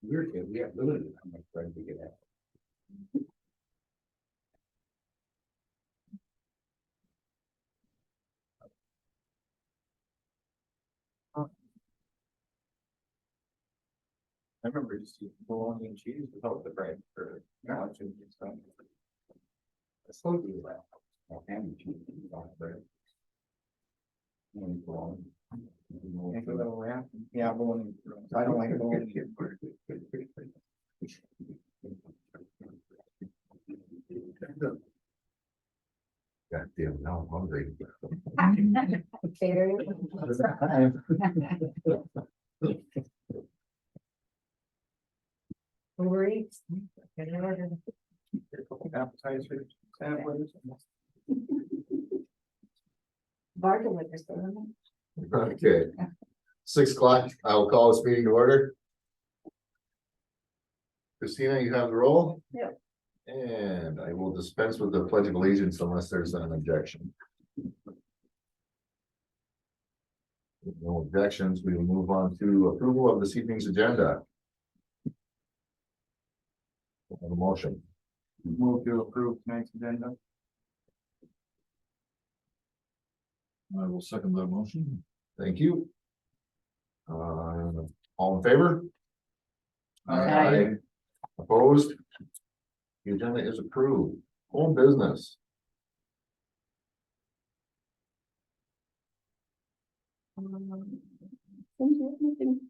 We're good. We have limited how much bread we can have. I remember just eating bologna and cheese without the bread for lunch and stuff. I still do that. Ham and cheese without bread. And bologna. Yeah, bologna. I don't like bologna. God damn, now I'm hungry. Uber Eats. Appetizers, sandwiches. Bargain with this thing. Okay. 6 o'clock, I will call this meeting to order. Christina, you have the roll? Yep. And I will dispense with the pledge of allegiance unless there's an objection. With no objections, we will move on to approval of this evening's agenda. Have a motion. Move to approve tonight's agenda. I will second that motion. Thank you. All in favor? Aye. Opposed? The agenda is approved. Home business. Anything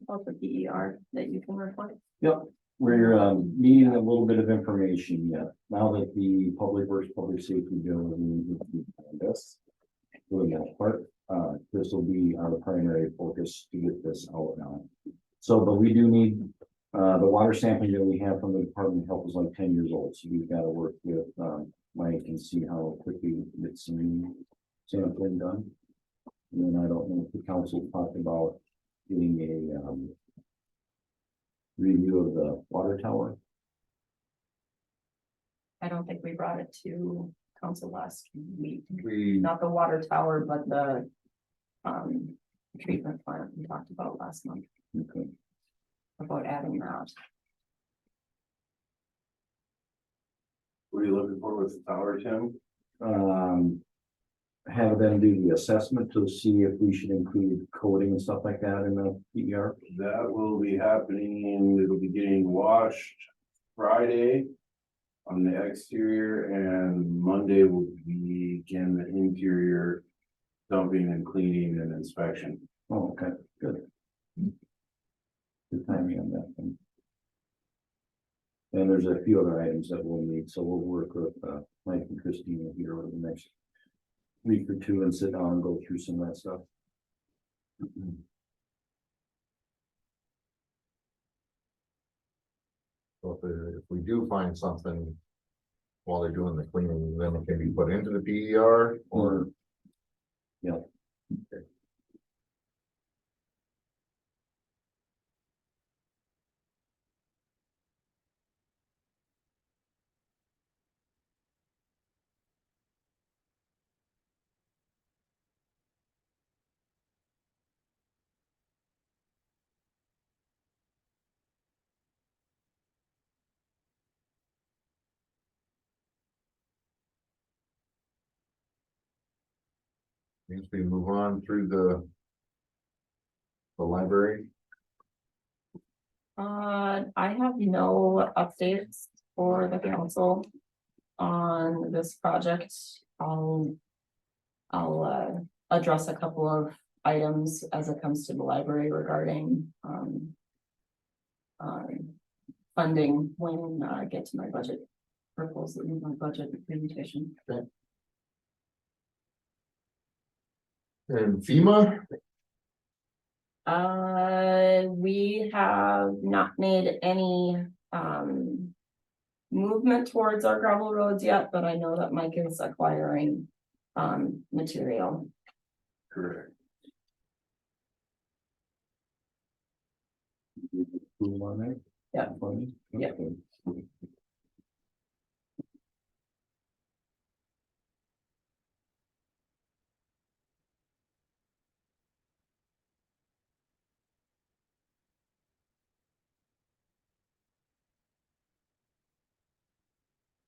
about the PER that you can report? Yep, we're needing a little bit of information yet. Now that the Public Works, Public Safety Bill is behind us, for the most part, this will be our primary focus to get this out now. So, but we do need, the water sampling that we have from the Department of Health is like 10 years old, so we've got to work with Mike and see how quickly we can get some sampling done. And then I don't know if the council talked about getting a review of the water tower. I don't think we brought it to council last week, We, not the water tower, but the treatment plant we talked about last month, Okay. about adding that. What are you looking for with the tower, Tim? Have them do the assessment to see if we should include coding and stuff like that in the PER. That will be happening, it'll be getting washed Friday on the exterior, and Monday will begin the interior dumping and cleaning and inspection. Oh, okay, good. Good timing on that one. And there's a few other items that we'll need, so we'll work with Mike and Christina here over the next week or two and sit down and go through some of that stuff. so if we do find something while they're doing the cleaning, then it can be put into the PER or. Yeah. Okay. Means we move on through the library. I have no updates for the council on this project. I'll address a couple of items as it comes to the library regarding funding when I get to my budget proposal, my budget presentation. And FEMA, We have not made any movement towards our gravel roads yet, but I know that Mike is acquiring material. Correct. Approval on that? Yeah. Funny? Yeah. Okay.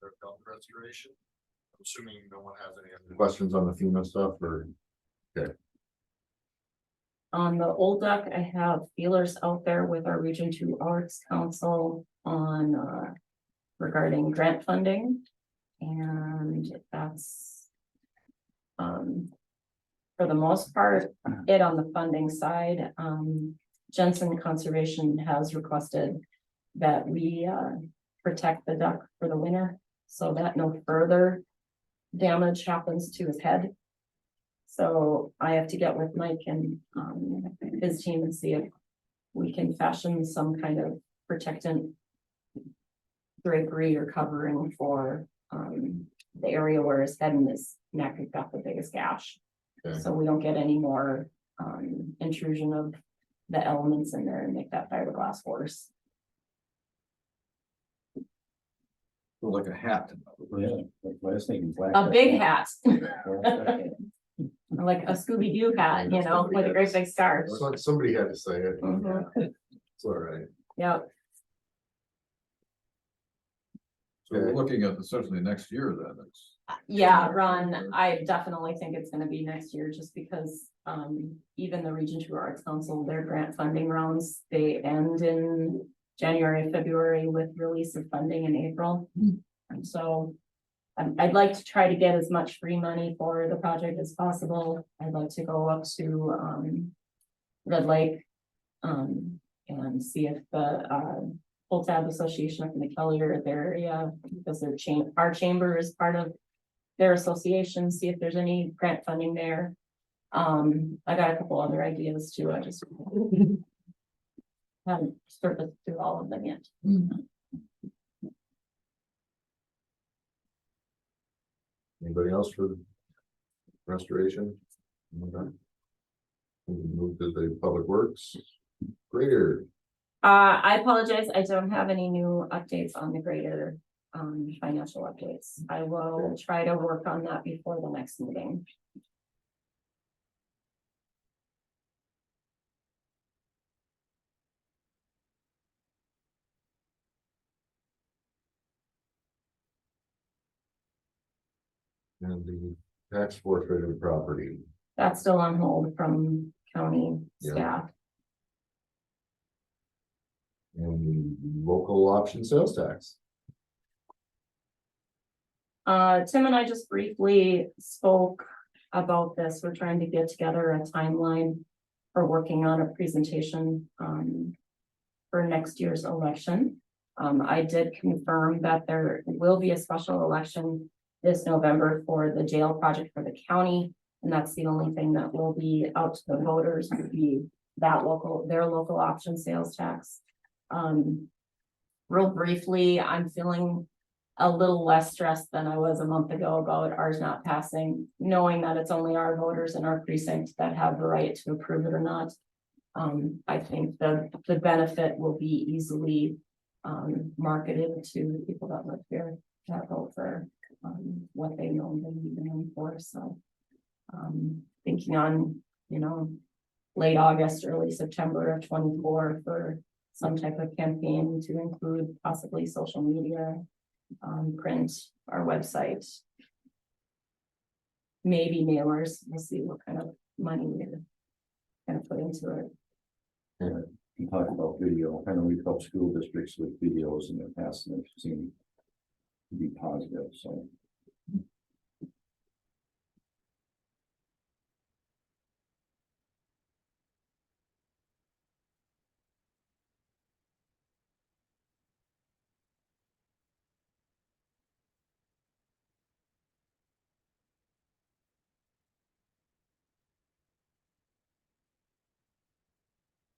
their film restoration. I'm assuming no one has any other Questions on the FEMA stuff or? On the old duck, I have feelers out there with our Region Two Arts Council on, regarding grant funding. And that's, for the most part, it on the funding side. Jensen Conservation has requested that we, protect the duck for the winter so that no further damage happens to his head. So I have to get with Mike and his team and see if we can fashion some kind of protectant drapery or covering for the area where his head and his neck have got the biggest gash. Okay. So we don't get any more intrusion of the elements in there and make that fiberglass worse. like a hat. Yeah, like I was thinking. A big hat, hat. like a Scooby-Doo hat, you know, with a great big scarf. Somebody had to say it. Mhm. It's all right. Yep. So we're looking at essentially next year then, it's. Yeah, Ron, I definitely think it's gonna be next year, just because, even the Region Two Arts Council, their grant funding rounds, they end in January, February with release of funding in April. And so, I'd like to try to get as much free money for the project as possible. I'd like to go up to, Red Lake, and see if the, Full Tab Association up in the Kelly area, because their our chamber is part of their association, see if there's any grant funding there. I got a couple other ideas too, I just haven't surfaced through all of them yet. Anybody else for restoration? Okay. Move to the public works. Grader. I apologize, I don't have any new updates on the greater financial updates. I will try to work on that before the next meeting. And the tax forfeited property. That's still on hold from county Yeah. staff. And the local option sales tax. Tim and I just briefly spoke about this. We're trying to get together a timeline for working on a presentation, for next year's election. I did confirm that there will be a special election this November for the jail project for the county. And that's the only thing that will be out to the voters, would be that their local option sales tax. Real briefly, I'm feeling a little less stressed than I was a month ago about ours not passing, knowing that it's only our voters in our precinct that have the right to approve it or not. I think the benefit will be easily marketed to people that live here that vote for what they know they need the money for. So thinking on, late August, early September of 24 for some type of campaign to include possibly social media, print, our website, maybe mailers. We'll see what kind of money we're gonna put into it. Yeah, you talk about video, I know we've helped school districts with videos in the past, and it seemed to be positive, so.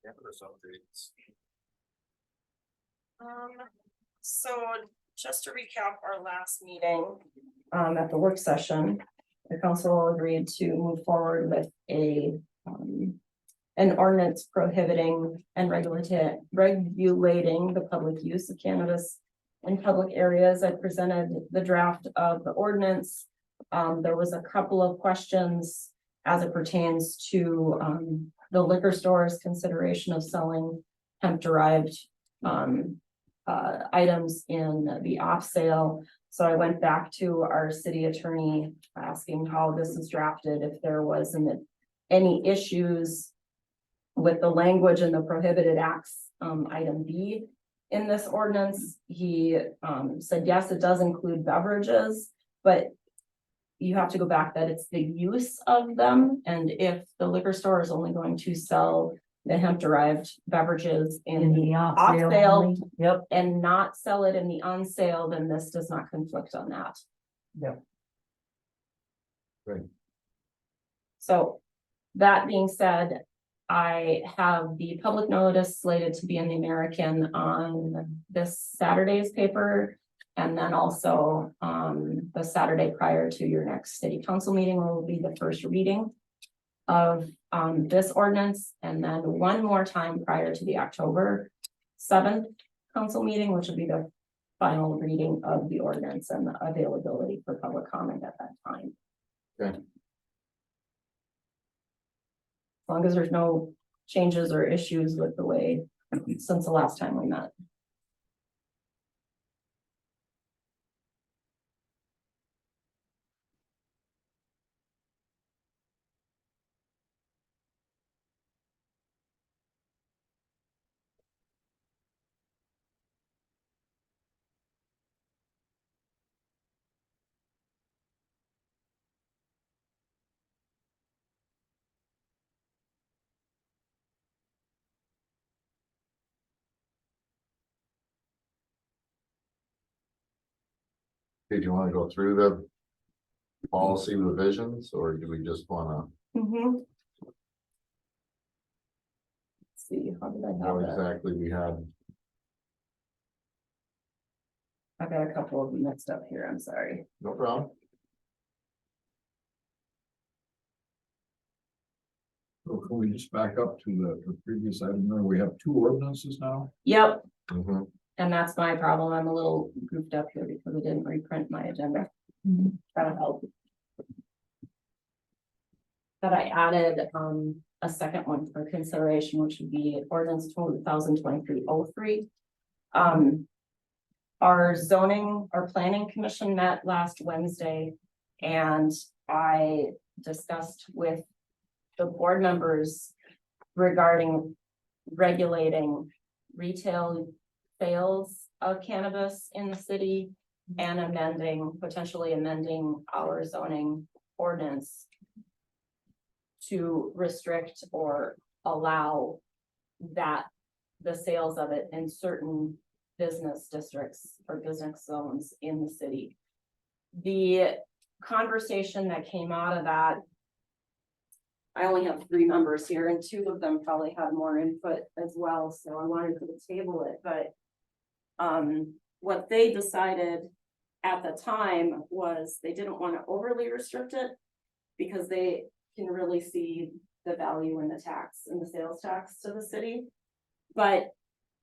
Campus updates. So just to recap our last meeting, at the work session, the council agreed to move forward with an ordinance prohibiting and regulating the public use of cannabis in public areas. I presented the draft of the ordinance. There was a couple of questions as it pertains to the liquor store's consideration of selling hemp derived items in the off sale. So I went back to our city attorney asking how this is drafted, if there wasn't any issues with the language in the prohibited acts, item B in this ordinance. He, said, yes, it does include beverages, but you have to go back that it's the use of them. And if the liquor store is only going to sell the hemp derived beverages in the off sale, Yep. and not sell it in the on sale, then this does not conflict on that. Yep. Right. So that being said, I have the public notice slated to be in the American on this Saturday's paper. And then also, the Saturday prior to your next city council meeting will be the first reading of, this ordinance. And then one more time prior to the October 7th council meeting, which will be the final reading of the ordinance and the availability for public comment at that time. Okay. As long as there's no changes or issues with the way since the last time we met. Did you want to go through the policy revisions, or do we just want Let's see, how did to I know have that? exactly we had? I got a couple of them mixed up here, I'm sorry. No problem. So can we just back up to the previous item there? We have two ordinances now. Yep, Mhm. and that's my problem. I'm a little goofed up here because I didn't reprint my agenda. That'll help. But I added, a second one for consideration, which would be ordinance 2023-03. Our zoning, our planning commission met last Wednesday, and I discussed with the board members regarding regulating retail sales of cannabis in the city and potentially amending our zoning ordinance to restrict or allow that the sales of it in certain business districts or business zones in the city. The conversation that came out of that, I only have 3 members here and 2 of them probably had more input as well, so I wanted to table it, but what they decided at the time was they didn't want to overly restrict it because they can really see the value in the tax and the sales tax to the city. But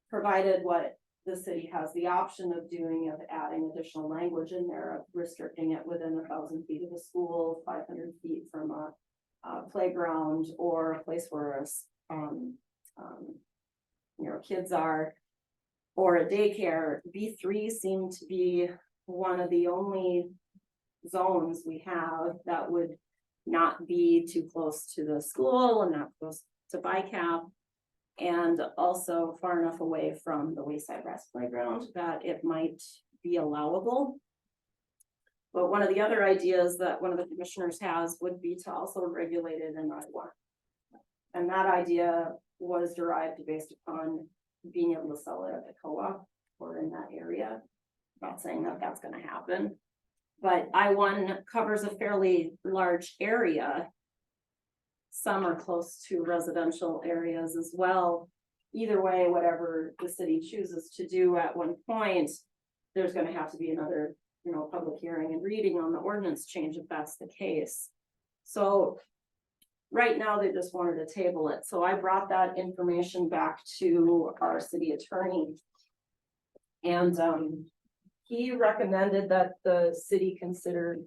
provided what the city has the option of doing, of adding additional language in there, of restricting it within 1,000 feet of a school, 500 feet from a playground or a place where kids are, or a daycare. B3 seemed to be one of the only zones we have that would not be too close to the school and not close to BICAP, and also far enough away from the Wayside Rest Playground that it might be allowable. But one of the other ideas that one of the commissioners has would be to also regulate it in I1. And that idea was derived based upon being able to sell it at the co-op or in that area. Not saying that that's going to happen, but I1 covers a fairly large area. Some are close to residential areas as well. Either way, whatever the city chooses to do at one point, there's going to have to be another, public hearing and reading on the ordinance change if that's the case. So right now they just wanted to table it. So I brought that information back to our city attorney. And he recommended that the city consider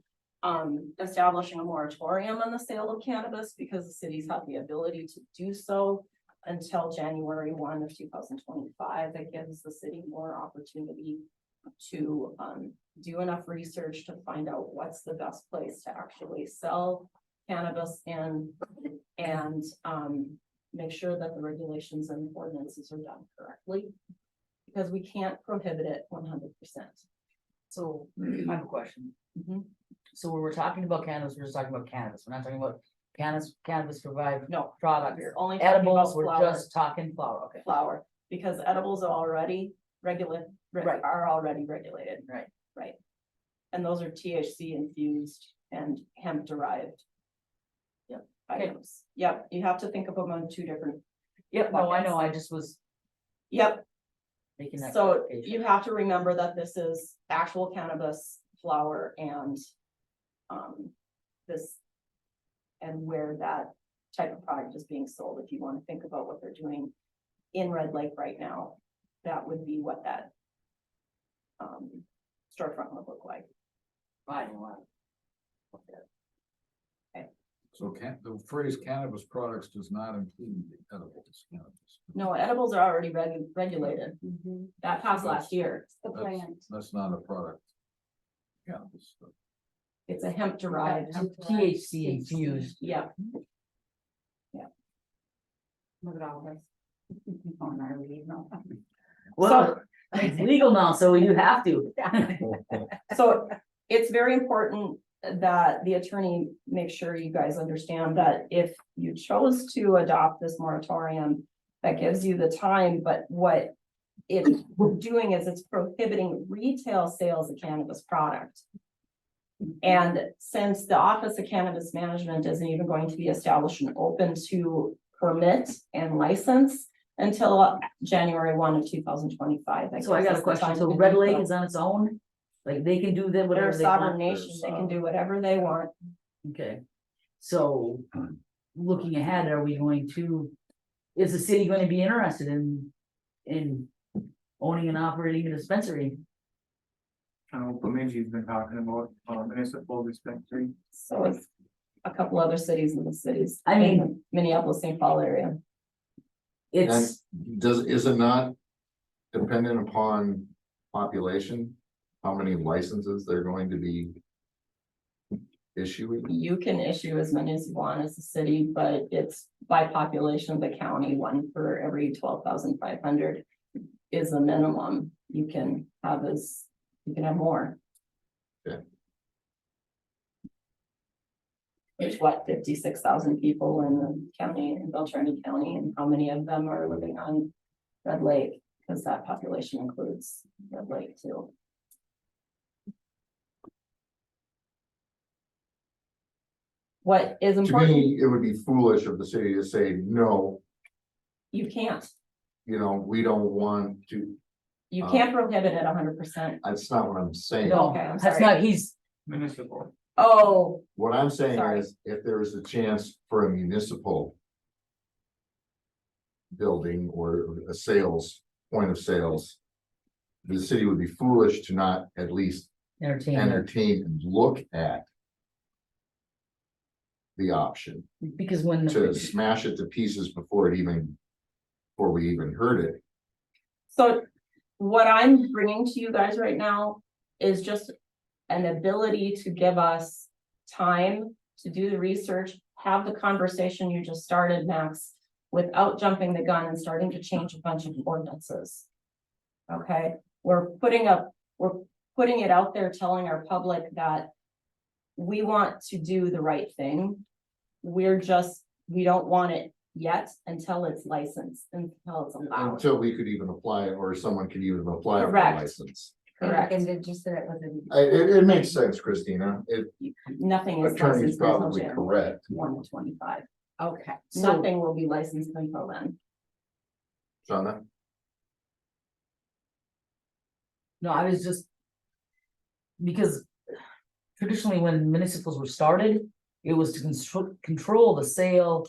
establishing a moratorium on the sale of cannabis because the cities have the ability to do so until January 1 of 2025. That gives the city more opportunity to do enough research to find out what's the best place to actually sell cannabis in, and make sure that the regulations and ordinances are done correctly. Because we can't prohibit it 100%. So I have a question. Mhm. So when we're talking about cannabis, we're just talking about cannabis. We're not talking about cannabis provide No, products. we're only talking about Edibles, we're flower. just talking flower, okay. Flower, because edibles are already regulated, Right. are already regulated. Right. Right. And those are THC infused and hemp derived. Yep. Items. Yep, you have to think of them on two different. Yep, no, I know, buckets. I just was Yep, making that so clarification. you have to remember that this is actual cannabis flower and this and where that type of product is being sold. If you want to think about what they're doing in Red Lake right now, that would be what that storefront would look like. I know, So the phrase cannabis products does not include the edibles cannabis. No, edibles are already regulated. That passed last year. That's not a product. Cannabis. It's a hemp derived. THC infused. Yeah, Look at all this. On our leave, no. Well, it's legal now, so you have to. so it's very important that the attorney make sure you guys understand that if you chose to adopt this moratorium, that gives you the time, but what it's doing is it's prohibiting retail sales of cannabis product. And since the Office of Cannabis Management isn't even going to be established and open to permit and license until January 1 of 2025. So I got a question, so Red Lake is on its own? Like they can do that They're whatever a they sovereign want? nation, they can do whatever they want. Okay, so looking ahead, are we going to, is the city going to be interested in owning and operating a dispensary? Bemidji's been talking about municipal dispensary. So it's a couple other cities in the cities. I mean- in the Minneapolis, St. Paul area. It's, Is it not dependent upon population? How many licenses they're going to be issuing? You can issue as many as you want as a city, but it's by population of the county, one for every 12,500 is the minimum. You can have more. Okay. There's what, 56,000 people in the county, in Beltrami County, and how many of them are living on Red Lake? Because that population includes Red Lake too. What is To important, me, it would be foolish of the city to say, no, you can't, we don't want to, you can't prohibit it 100%. that's not what I'm saying. no, Okay, I'm that's sorry. not, he's, Municipal. Oh, What I'm saying Sorry. is, if there is a chance for a municipal building or a point of sales, the city would be foolish to not at least entertainment, entertain and look at the option because when. to smash it to pieces before we even heard it. so what I'm bringing to you guys right now is just an ability to give us time to do the research, have the conversation you just started, Max, without jumping the gun and starting to change a bunch of ordinances. Okay, we're putting it out there, telling our public that we want to do the right thing. We don't want it yet until it's licensed, until it's allowed. Until we could even apply it, or someone could even apply for a Correct. license. Correct. And it just said it was It makes sense, Christina. Nothing is Attorney's licensed until probably January correct. 1 to 25. okay. Nothing will be licensed until then. Shawna? No, I was just. Because traditionally when municipals were started, it was to control the sale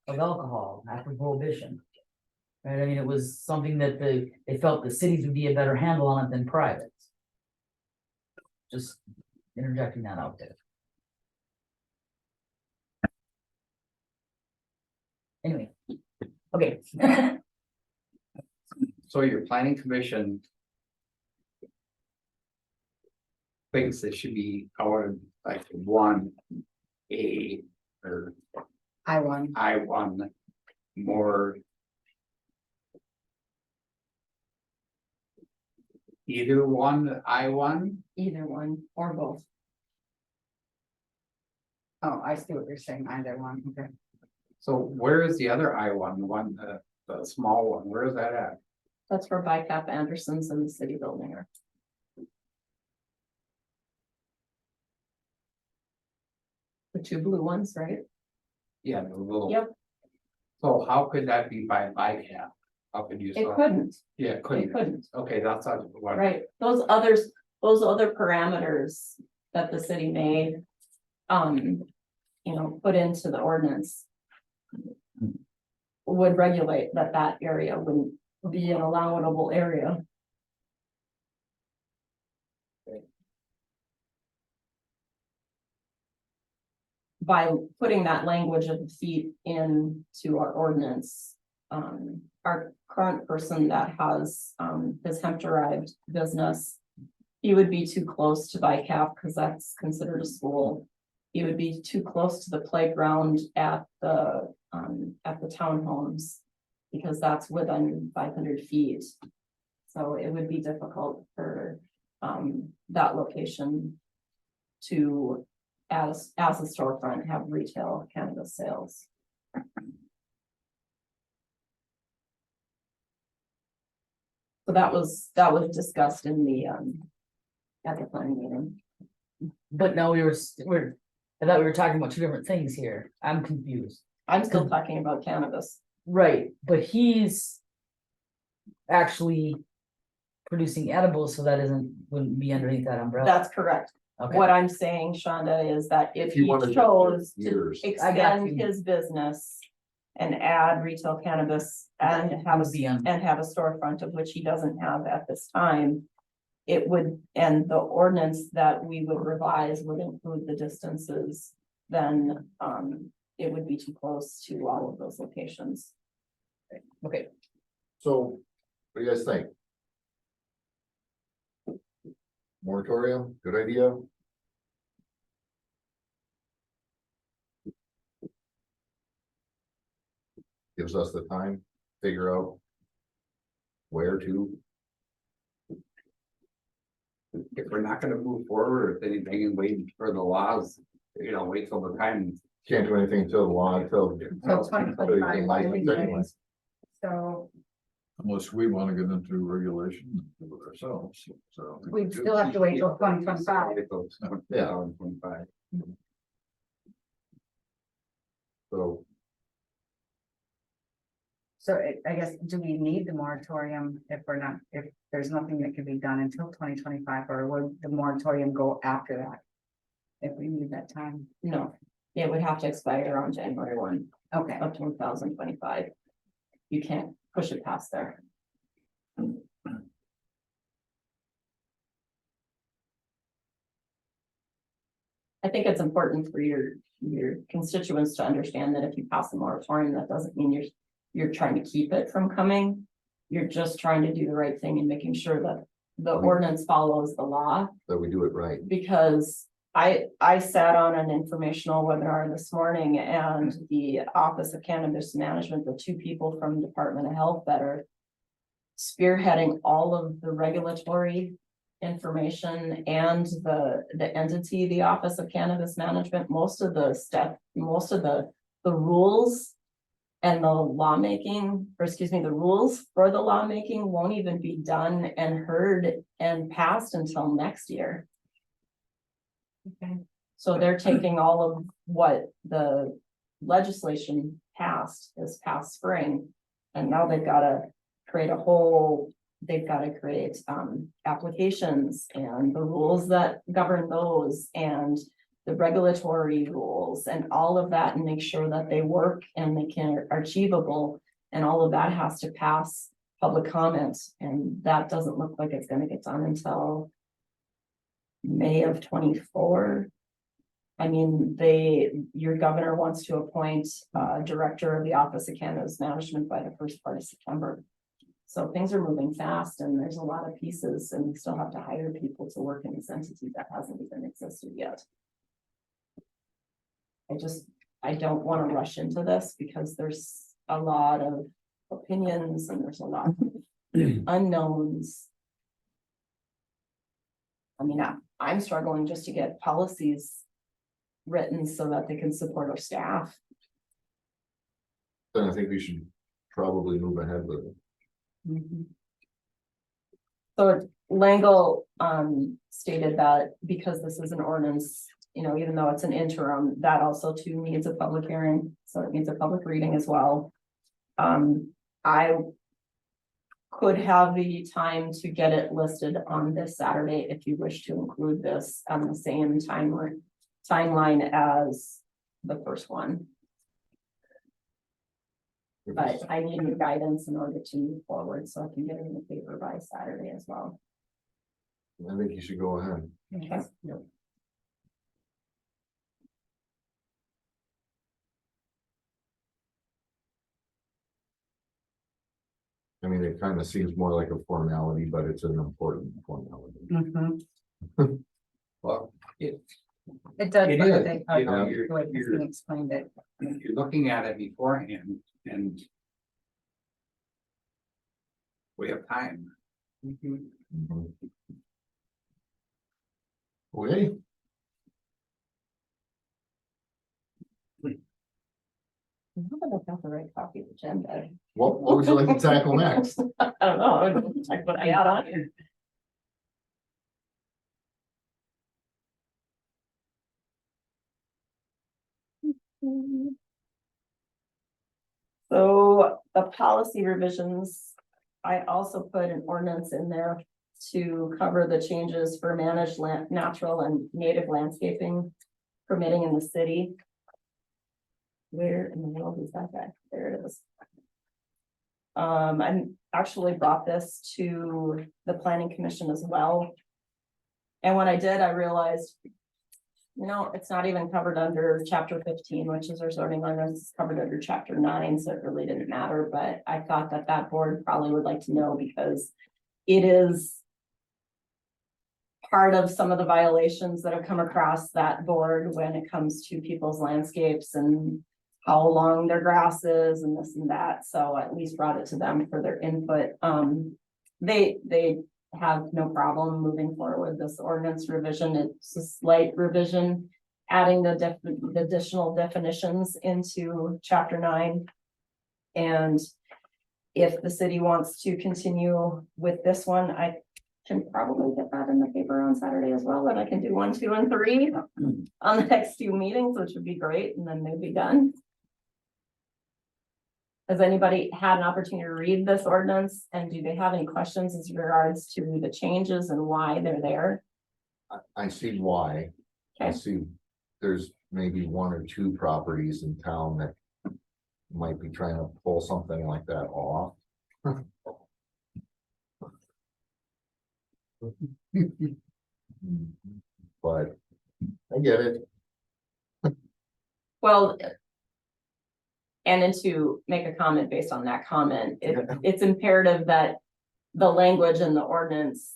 of alcohol after prohibition. Right, I mean, it was something that they felt the cities would be a better handle on it than private. Just interjecting that out there. Anyway, Okay. So your planning commission. Thinks it should be our like 1A or I1 more. Either one, I1, Either one or both. Oh, I see what you're saying, either one, okay. so where is the other I1, the small one, where is that at? That's where BICAP Anderson's in the city building are. The two blue ones, right? Yeah, the little. Yep. So how could that be by cap? How could you? It couldn't, Yeah, it couldn't, couldn't, okay, that's not what. right? Those other parameters that the city made. Put into the ordinance. Would regulate that area wouldn't be an allowable area. By putting that language of the feet into our ordinance, our current person that has, his hemp derived business. He would be too close to BICAP because that's considered a school. He would be too close to the playground at the townhomes. Because that's within 500 feet. So it would be difficult for, that location. To, as a storefront, have retail cannabis sales. So that was discussed in the, at the planning meeting. But now I thought we were talking about two different things here. I'm confused. I'm still talking about cannabis. Right, but he's actually producing edibles, so that wouldn't be underneath that umbrella. That's correct. Okay. What I'm saying, Shonda, is that if you he wanted to chose to years. I got extend you. his business. And add retail cannabis and have Would be on- a storefront of which he doesn't have at this time. It would, and the ordinance that we would revise would include the distances, then it would be too close to all of those locations. Okay, So, what do you guys think? Moratorium, good idea? Gives us the time, to figure out where to. If we're not gonna move forward with anything and wait for the laws, wait till the time. Can't do anything until the law, until. So 2025, license anyway. So Unless we want to get into regulation and do it ourselves, so. we still have to wait till 2025. Yeah. 2025. So, So I guess, do we need the moratorium if there's nothing that can be done until 2025, or would the moratorium go after that? If we need that time, No, it would have to expire on January 1 okay, of 2025. You can't push it past there. I think it's important for your constituents to understand that if you pass a moratorium, that doesn't mean you're trying to keep it from coming. You're just trying to do the right thing and making sure that the ordinance follows the law. that we do it right. Because I sat on an informational webinar this morning, and the Office of Cannabis Management, the two people from Department of Health that are spearheading all of the regulatory information and the entity, the Office of Cannabis Management, most of the rules and the lawmaking, or excuse me, the rules for the lawmaking won't even be done and heard and passed until next year. okay, So they're taking all of what the legislation passed this past spring. And now they've got to create applications and the rules that govern those and the regulatory rules and all of that, and make sure that they work and they are achievable. And all of that has to pass public comment, and that doesn't look like it's going to get done until May of 24. I mean, your governor wants to appoint director of the Office of Cannabis Management by the first part of September. So things are moving fast and there's a lot of pieces and we still have to hire people to work in this entity that hasn't even existed yet. I don't want to rush into this because there's a lot of opinions and there's a lot of unknowns. I mean, I'm struggling just to get policies written so that they can support our staff. Then I think we should probably move ahead with it. So Langle stated that because this is an ordinance, you know, even though it's an interim, that also too needs a public hearing, so it needs a public reading as well. I could have the time to get it listed on this Saturday if you wish to include this on the same timeline as the first one. But I need your guidance in order to move forward, so I can get it in the paper by Saturday as well. I think you should go ahead. Okay. I mean, it kind of seems more like a formality, but it's an important formality. Well, It does, It but I is, think, you know, the way Christine explained it. you're looking at it beforehand and we have time. Mhm. Okay, I hope I got the right copy of the agenda. what would you like to tackle next? I don't know, I would check what I got on here. So the policy revisions, I also put an ordinance in there to cover the changes for managed natural and native landscaping permitting in the city. Where in the world is that guy? There it is. I actually brought this to the planning commission as well. And when I did, I realized, you know, it's not even covered under chapter 15, which is our zoning ordinance, it's covered under chapter 9, so it really didn't matter, but I thought that that board probably would like to know because it is part of some of the violations that have come across that board when it comes to people's landscapes and how long their grass is and this and that, so I at least brought it to them for their input. They have no problem moving forward with this ordinance revision. It's a slight revision, adding the additional definitions into chapter 9. And if the city wants to continue with this one, I can probably get that in the paper on Saturday as well, and I can do 1, 2, and 3 on the next 2 meetings, which would be great, and then they'd be done. Has anybody had an opportunity to read this ordinance, and do they have any questions as regards to the changes and why they're there? I see why. I Okay. see there's maybe 1 or 2 properties in town that might be trying to pull something like that off. But I get it. Well, and then to make a comment based on that comment, it's imperative that the language in the ordinance,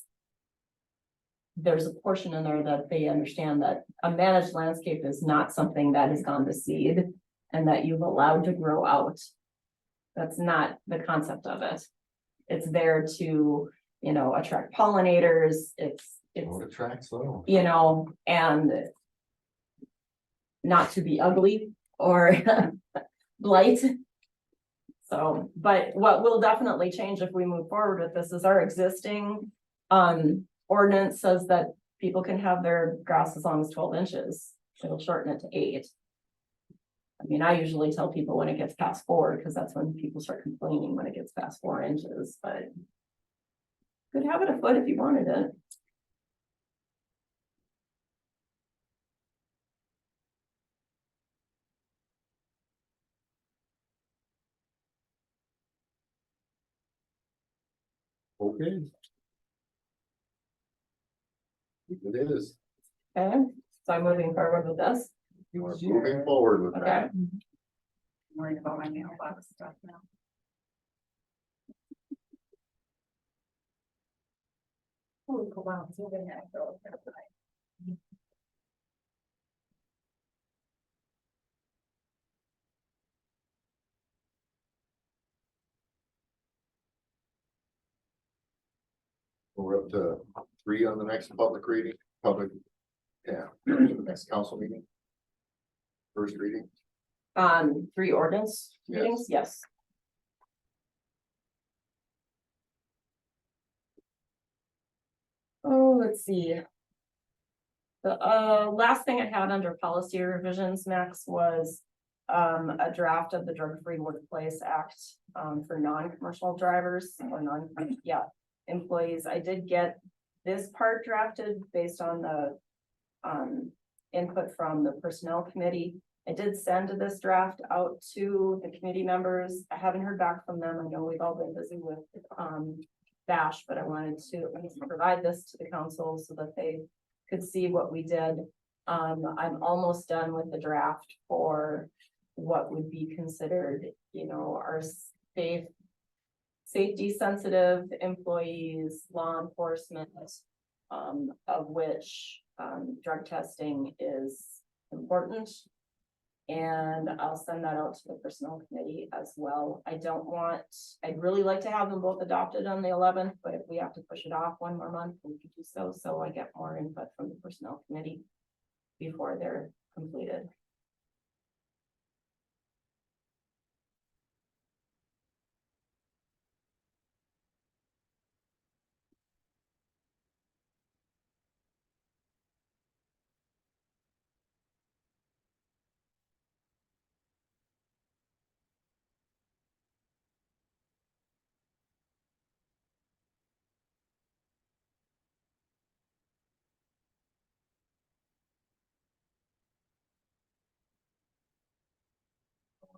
there's a portion in there that they understand that a managed landscape is not something that has gone to seed and that you've allowed to grow out. That's not the concept of it. It's there to, you know, attract pollinators. It's, What attracts though? you know, and not to be ugly or blight. So, but what will definitely change if we move forward with this is our existing ordinance says that people can have their grass as long as 12 inches. It'll shorten it to 8. I mean, I usually tell people when it gets past 4, because that's when people start complaining when it gets past 4 inches, but could have it a foot if you wanted it. Okay. It is. Okay, So I'm moving forward with this, You are moving forward with okay? that. I'm worried about my mailbox stuff now. Oh, wow, it's moving that girl. We're up to 3 on the next public reading, next council meeting. First reading. 3 ordinance Yes. readings, yes. Oh, let's see. The last thing I had under policy revisions, Max, was a draft of the Drug-Free Workplace Act for non-commercial drivers or employees. I did get this part drafted based on the input from the Personnel Committee. I did send this draft out to the committee members. I haven't heard back from them. I know we've all been busy with Bash, but I wanted to at least provide this to the council so that they could see what we did. I'm almost done with the draft for what would be considered, our safety sensitive employees, law enforcement, of which drug testing is important. And I'll send that out to the personnel committee as well. I'd really like to have them both adopted on the 11th, but if we have to push it off 1 more month, we could do so. So I get more input from the personnel committee before they're completed.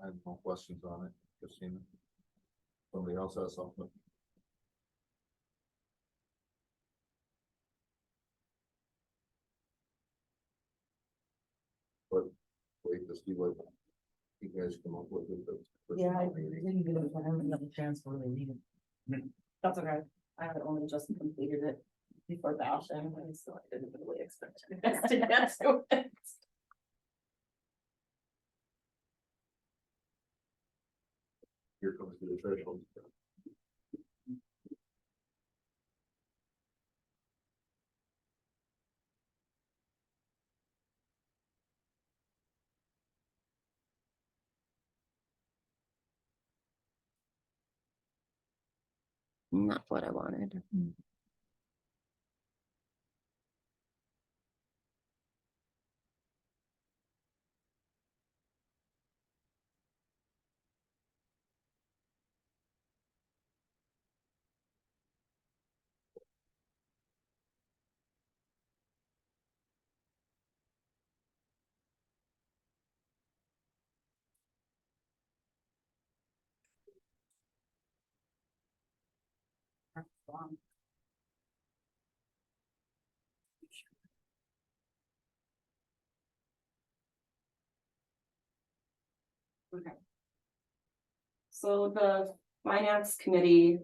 I have no questions on it, Christina. Somebody else has something? But wait to see what you guys come up with. Yeah, I didn't get it, I haven't had a chance to really read it. That's okay. I had only just completed it before the option, and so I didn't really expect you guys to get to it. Here comes the threshold. Not what I wanted. Okay. So the finance committee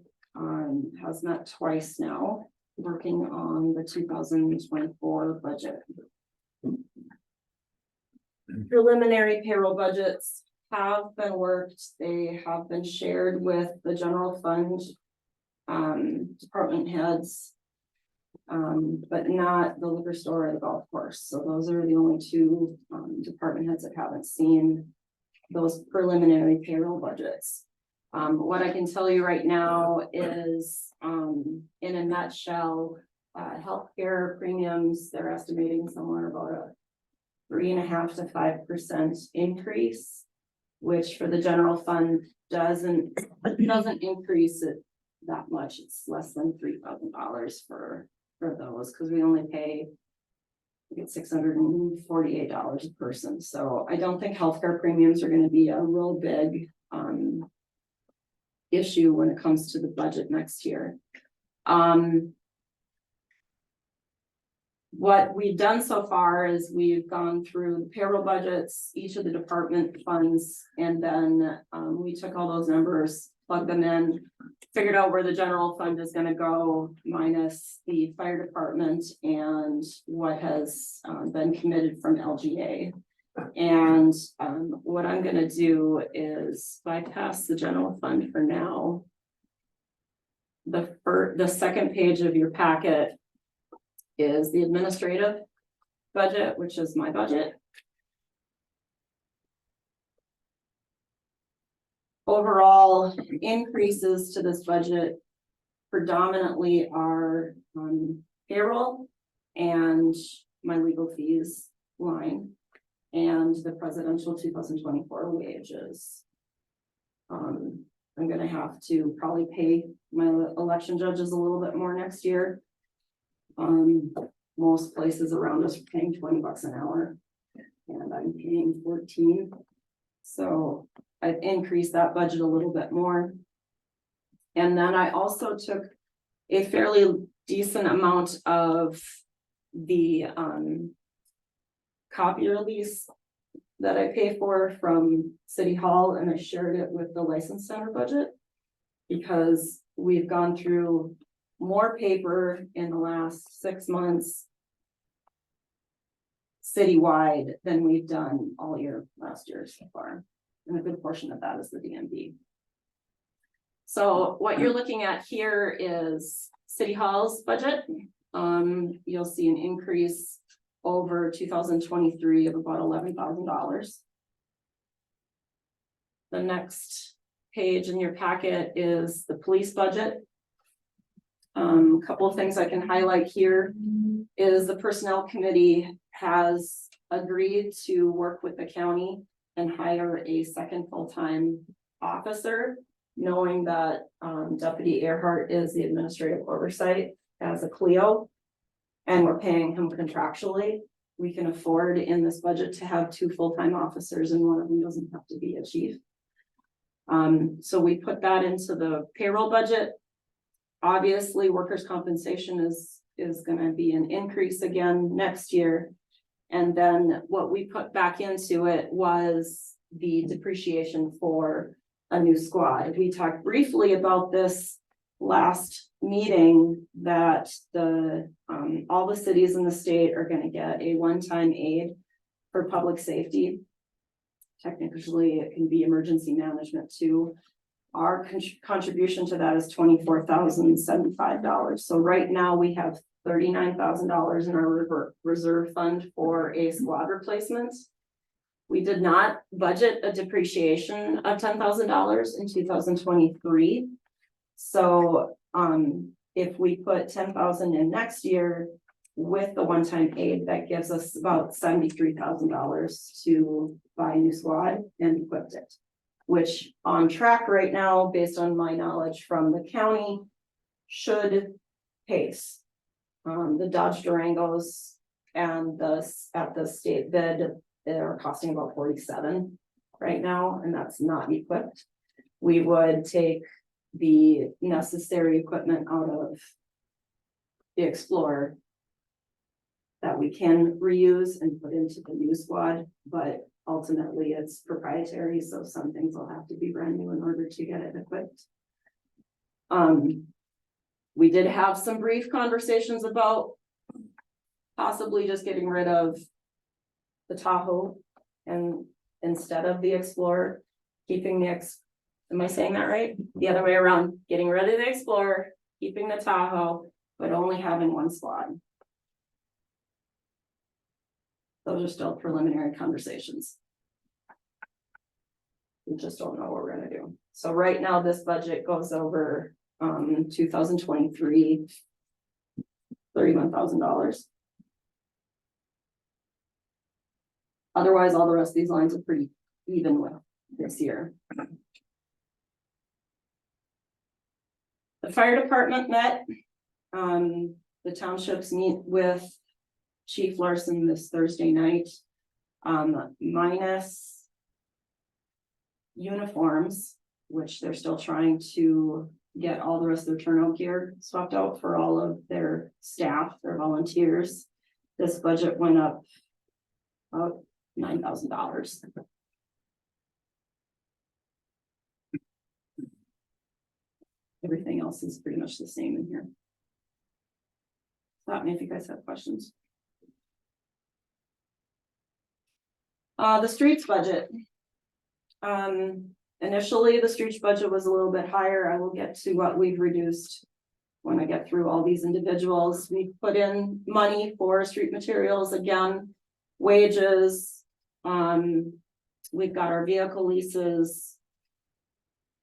has met twice now, working on the 2024 budget. Preliminary payroll budgets have been worked. They have been shared with the general fund department heads. But not the liquor store or the golf course. So those are the only 2 department heads that haven't seen those preliminary payroll budgets. What I can tell you right now is, in a nutshell, healthcare premiums, they're estimating somewhere about a 3.5% to 5% increase, which for the general fund doesn't increase it that much. It's less than $3,000 for those, because we only pay $648 a person. So I don't think healthcare premiums are going to be a real big issue when it comes to the budget next year. What we've done so far is we've gone through the payroll budgets, each of the department funds, and then we took all those numbers, plugged them in, figured out where the general fund is gonna go, minus the fire department and what has been committed from LGA. And what I'm gonna do is bypass the general fund for now. The second page of your packet is the administrative budget, which is my budget. Overall increases to this budget predominantly are payroll and my legal fees line and the presidential 2024 wages. I'm gonna have to probably pay my election judges a little bit more next year. Most places around us are paying $20 an hour and I'm paying 14. So I've increased that budget a little bit more. And then I also took a fairly decent amount of the copier lease that I pay for from City Hall, and I shared it with the license center budget because we've gone through more paper in the last 6 months citywide than we've done all year last year so far. And a good portion of that is the DMV. So what you're looking at here is City Hall's budget. You'll see an increase over 2023 of about $11,000. The next page in your packet is the police budget. A couple of things I can highlight here is the personnel committee has agreed to work with the county and hire a second full-time officer, knowing that Deputy Earhart is the administrative oversight as a Clio, and we're paying him contractually. We can afford in this budget to have 2 full-time officers, and one of them doesn't have to be a chief. So we put that into the payroll budget. Obviously, workers' compensation is gonna be an increase again next year. And then what we put back into it was the depreciation for a new squad. We talked briefly about this last meeting that all the cities in the state are gonna get a one-time aid for public safety. Technically, it can be emergency management too. Our contribution to that is $24,075. So right now we have $39,000 in our reserve fund for a squad replacement. We did not budget a depreciation of $10,000 in 2023. So if we put 10,000 in next year with the one-time aid, that gives us about $73,000 to buy a new squad and equip it, which on track right now, based on my knowledge from the county, should pace. The Dodge Durangos and at the state bid, they're costing about 47 right now, and that's not equipped. We would take the necessary equipment out of the Explorer that we can reuse and put into the new squad, but ultimately it's proprietary, so some things will have to be brand new in order to get it equipped. We did have some brief conversations about possibly just getting rid of the Tahoe and instead of the Explorer, keeping the am I saying that right? The other way around, getting rid of the Explorer, keeping the Tahoe, but only having one squad. Those are still preliminary conversations. We just don't know what we're gonna do. So right now, this budget goes over 2023, $31,000. Otherwise, all the rest of these lines are pretty even with this year. The fire department met. The townships meet with Chief Larson this Thursday night. Minus uniforms, which they're still trying to get all the rest of their turnout gear swapped out for all of their staff, their volunteers. this budget went up about $9,000. Everything else is pretty much the same in here. Stop me if you guys have questions. The streets budget. Initially, the streets budget was a little bit higher. I will get to what we've reduced when I get through all these individuals. We put in money for street materials again, wages. We've got our vehicle leases.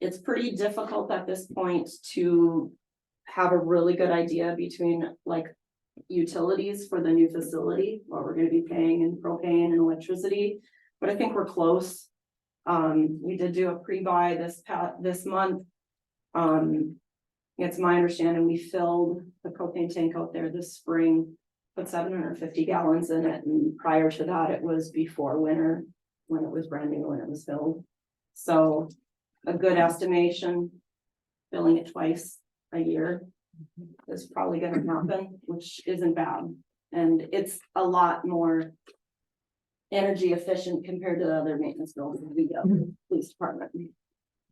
It's pretty difficult at this point to have a really good idea between like utilities for the new facility, what we're gonna be paying in propane and electricity, but I think we're close. We did do a pre-buy this month. It's my understanding we filled the propane tank out there this spring, put 750 gallons in it, and prior to that, it was before winter, when it was brand new, when it was filled. So a good estimation, filling it twice a year is probably gonna happen, which isn't bad. And it's a lot more energy efficient compared to the other maintenance buildings we get, police department.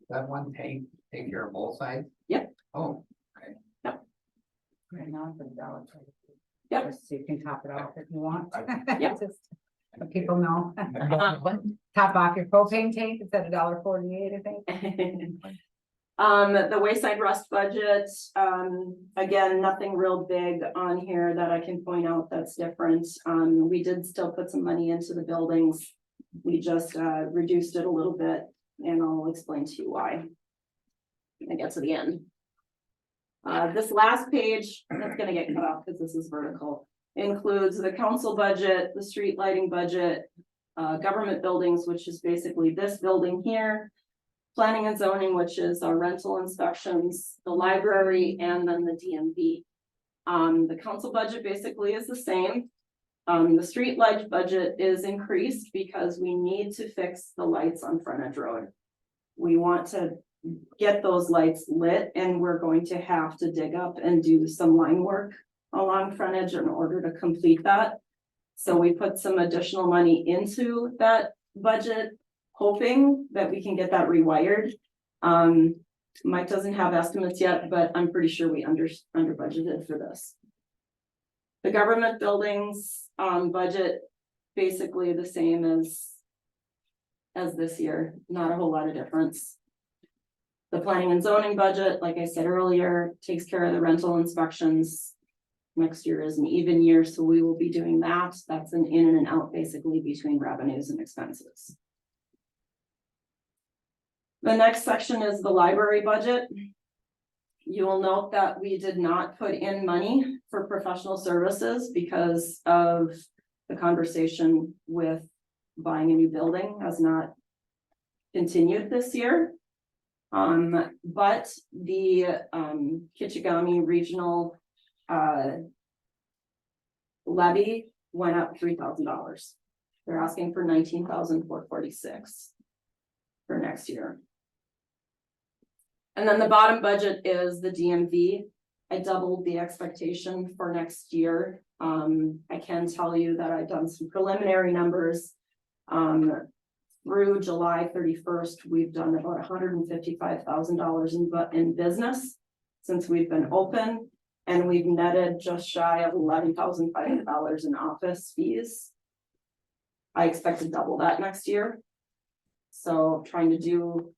That one tank, take care of both sides? Yep. Oh, Right now for the dollar. Yep. Just so you can top it off if you want. Yep. Just so people know. Top off your propane tank, it's at $1.48, I think. The wayside rust budget, again, nothing real big on here that I can point out that's different. We did still put some money into the buildings. We just reduced it a little bit, and I'll explain to you why when I get to the end. This last page, that's gonna get cut off because this is vertical, includes the council budget, the street lighting budget, government buildings, which is basically this building here, planning and zoning, which is our rental inspections, the library, and then the DMV. The council budget basically is the same. The street light budget is increased because we need to fix the lights on Frontage Road. We want to get those lights lit, and we're going to have to dig up and do some line work along frontage in order to complete that. So we put some additional money into that budget, hoping that we can get that rewired. Mike doesn't have estimates yet, but I'm pretty sure we under budgeted for this. The government buildings budget, basically the same as this year, not a whole lot of difference. The planning and zoning budget, like I said earlier, takes care of the rental inspections. Next year is an even year, so we will be doing that. That's an in and an out basically between revenues and expenses. The next section is the library budget. You will note that we did not put in money for professional services because of the conversation with buying a new building has not continued this year. But the Kichigami regional levy went up $3,000. They're asking for $19,446 for next year. And then the bottom budget is the DMV. I doubled the expectation for next year. I can tell you that I've done some preliminary numbers. Through July 31st, we've done about $155,000 in business since we've been open, and we've netted just shy of $11,500 in office fees. I expect to double that next year. So trying to do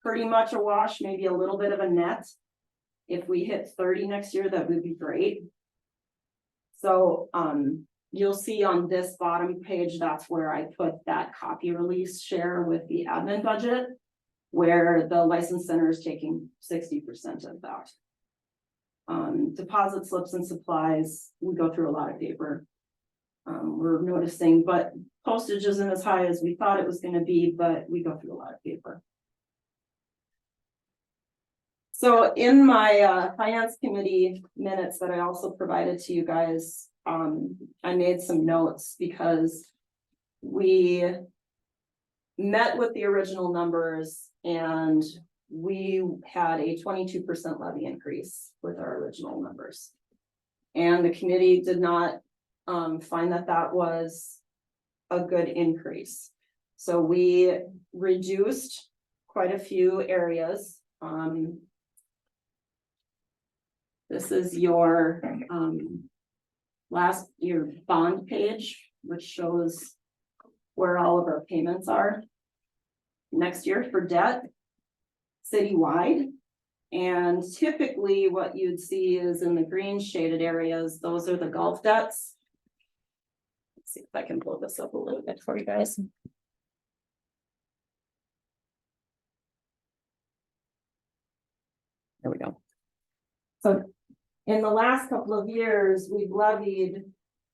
pretty much a wash, maybe a little bit of a net. If we hit 30 next year, that would be great. So, you'll see on this bottom page, that's where I put that copy release share with the admin budget, where the license center is taking 60% of that. Deposit slips and supplies, we go through a lot of paper. We're noticing, but postage isn't as high as we thought it was going to be, but we go through a lot of paper. So in my finance committee minutes that I also provided to you guys, I made some notes because we met with the original numbers and we had a 22% levy increase with our original numbers. And the committee did not find that that was a good increase. So we reduced quite a few areas. This is your, your bond page, which shows where all of our payments are next year for debt citywide. And typically what you'd see is in the green shaded areas, those are the golf debts. Let's see if I can blow this up a little bit for you guys. There we go. So in the last couple of years, we've levied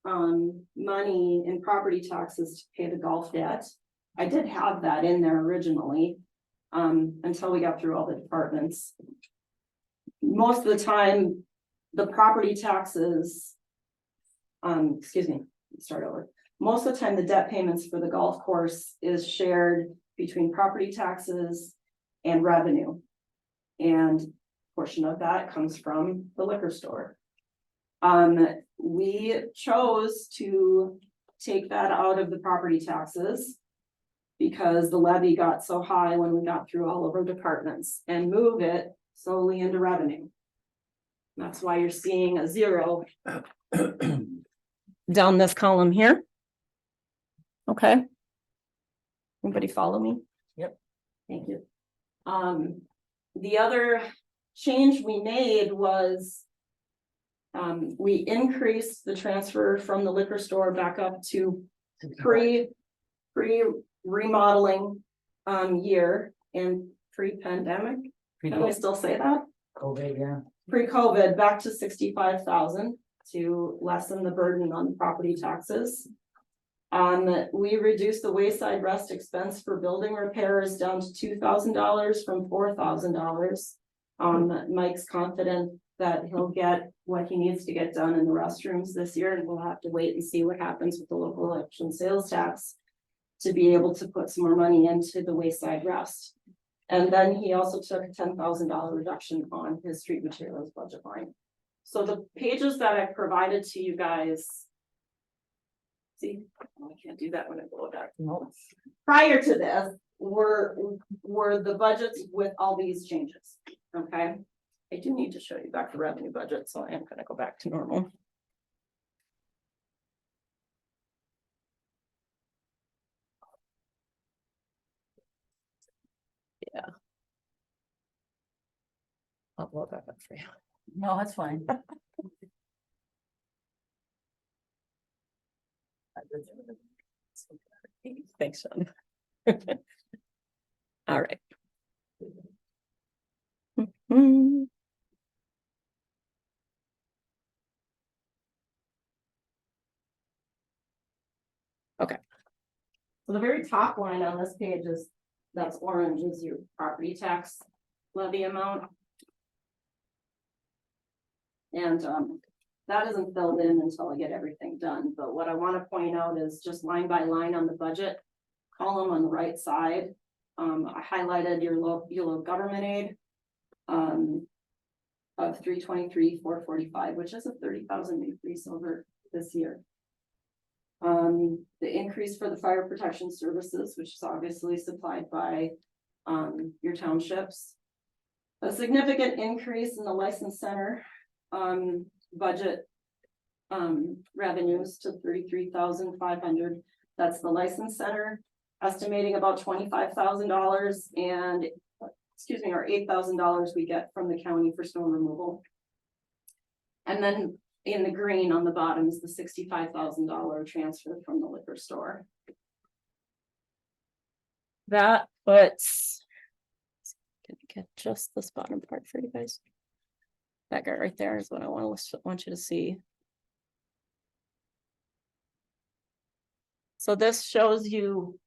money in property taxes to pay the golf debt. I did have that in there originally, until we got through all the departments. Most of the time, the property taxes, excuse me, start over. Most of the time, the debt payments for the golf course is shared between property taxes and revenue. And a portion of that comes from the liquor store. We chose to take that out of the property taxes because the levy got so high when we got through all of our departments, and move it solely into revenue. That's why you're seeing a 0 down this column here. Okay. Anybody follow me? Yep. Thank you. The other change we made was we increased the transfer from the liquor store back up to pre remodeling year and pre-pandemic. Can I still say that? COVID, yeah. Pre-COVID back to 65,000 to lessen the burden on property taxes. We reduced the wayside rest expense for building repairs down to $2,000 from $4,000. Mike's confident that he'll get what he needs to get done in the restrooms this year, and we'll have to wait and see what happens with the local election sales tax to be able to put some more money into the wayside rest. And then he also took a $10,000 reduction on his street materials budget line. So the pages that I provided to you guys. See, I can't do that when I blow it back. No. Prior to this were the budgets with all these changes, okay? I do need to show you back the revenue budget, so I am gonna go back to normal. Yeah. I'll blow that up for you. No, that's fine. Thanks, Sean. All right. Mhm. Okay. So the very top line on this page is, that's orange, is your property tax levy amount. And that isn't filled in until I get everything done, but what I want to point out is just line by line on the budget column on the right side. I highlighted your low government aid of 323,445, which is a 30,000 increase over this year. The increase for the fire protection services, which is obviously supplied by your townships. A significant increase in the license center budget revenues to 33,500. That's the license center, estimating about $25,000, and excuse me, or $8,000 we get from the county for snow removal. And then in the green on the bottom is the $65,000 transfer from the liquor store. That puts, can I get just this bottom part for you guys? That guy right there is what I want you to see. So this shows you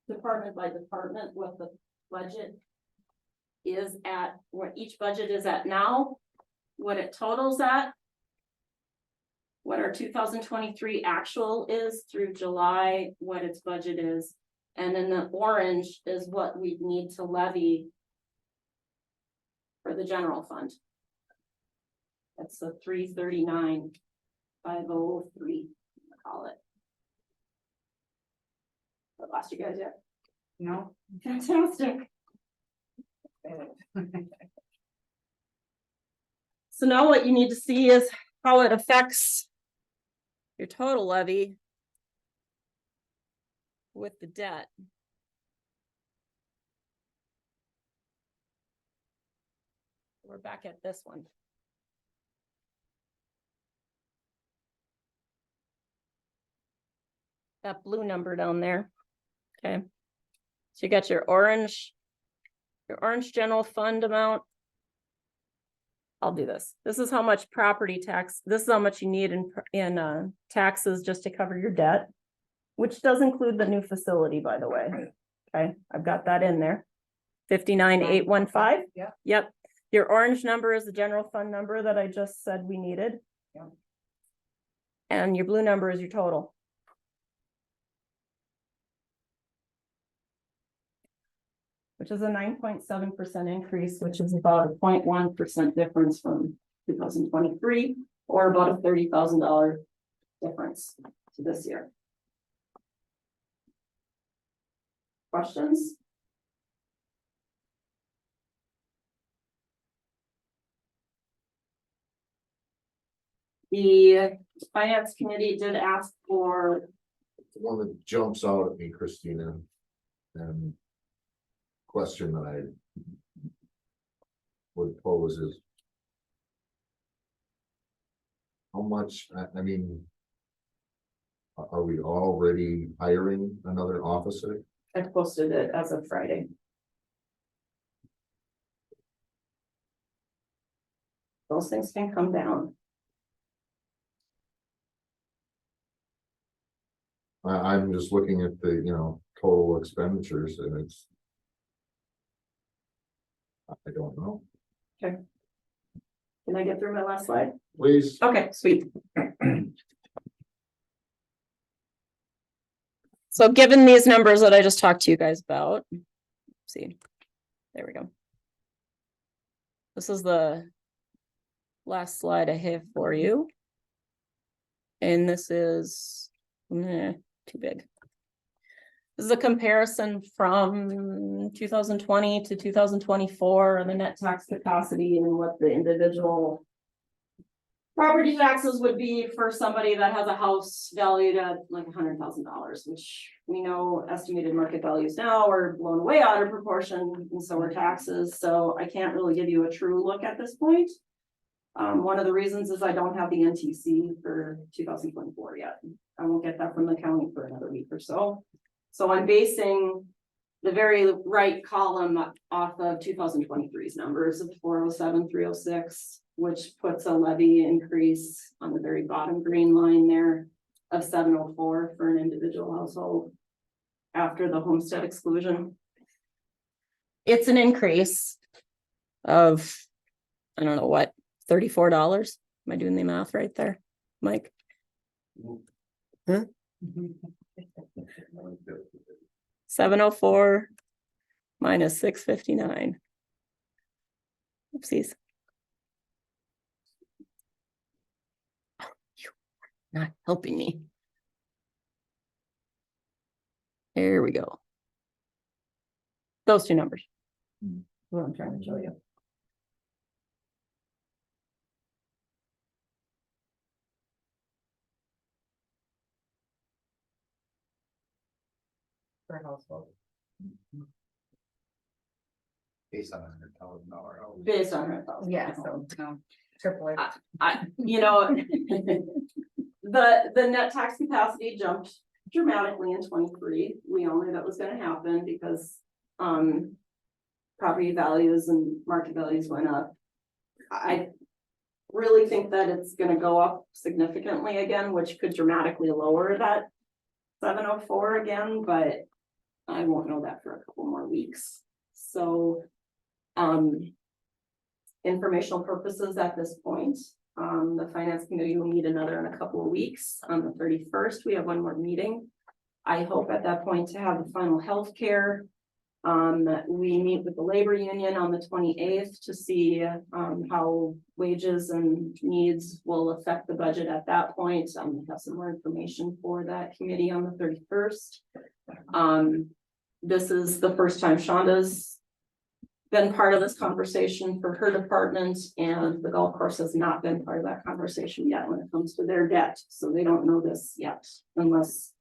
department by department what the budget is at, what each budget is at now, what it totals at, what our 2023 actual is through July, what its budget is, and then the orange is what we need to levy for the general fund. That's the 339 503, call it. I lost you guys yet? No? Fantastic. So now what you need to see is how it affects your total levy with the debt. We're back at this one. That blue number down there. Okay. So you got your orange general fund amount. I'll do this. This is how much property tax, this is how much you need in taxes just to cover your debt, which does include the new facility, by the way. Okay, I've got that in there. 59,815. Yeah. Yep. Your orange number is the general fund number that I just said we needed. Yeah. And your blue number is your total. Which is a 9.7% increase, which is about a 0.1% difference from 2023, or about a $30,000 difference to this year. Questions? The finance committee did ask for, The one that jumps out at me, Christina, and question that I would pose is how much, I mean, are we already hiring another officer? I posted it as of Friday. Those things can come down. I'm just looking at the, total expenditures and it's. I don't know. Can I get through my last slide? Please. Okay, sweet. So given these numbers that I just talked to you guys about, see, there we go. This is the last slide I have for you. And this is too big. This is a comparison from 2020 to 2024 and the net tax capacity and what the individual property taxes would be for somebody that has a house valued at like $100,000, which we know estimated market values now are blown way out of proportion, and so are taxes. So I can't really give you a true look at this point. One of the reasons is I don't have the NTC for 2024 yet. I won't get that from the county for another week or so. So I'm basing the very right column off of 2023's numbers of 407, 306, which puts a levy increase on the very bottom green line there of 704 for an individual household after the homestead exclusion. It's an increase of, I don't know what, $34. Am I doing the math right there, Mike? Huh? 704 minus 659. Oopsies. Oh, you're not helping me. There we go. Those two numbers. What I'm trying to show you. Per household. Based on $100,000 house. Based on 100,000. Yeah, so, no, triple it. The net tax capacity jumped dramatically in 23. We all knew that was going to happen because property values and market values went up. I really think that it's going to go up significantly again, which could dramatically lower that 704 again, but I won't know that for a couple more weeks. So informational purposes at this point, the finance committee will meet another in a couple of weeks. On the 31st, we have one more meeting. I hope at that point to have the final healthcare We meet with the labor union on the 28th to see, how wages and needs will affect the budget at that point. We have some more information for that committee on the 31st. This is the first time Shonda's been part of this conversation for her department, and the golf course has not been part of that conversation yet when it comes to their debt. So they don't know this yet unless,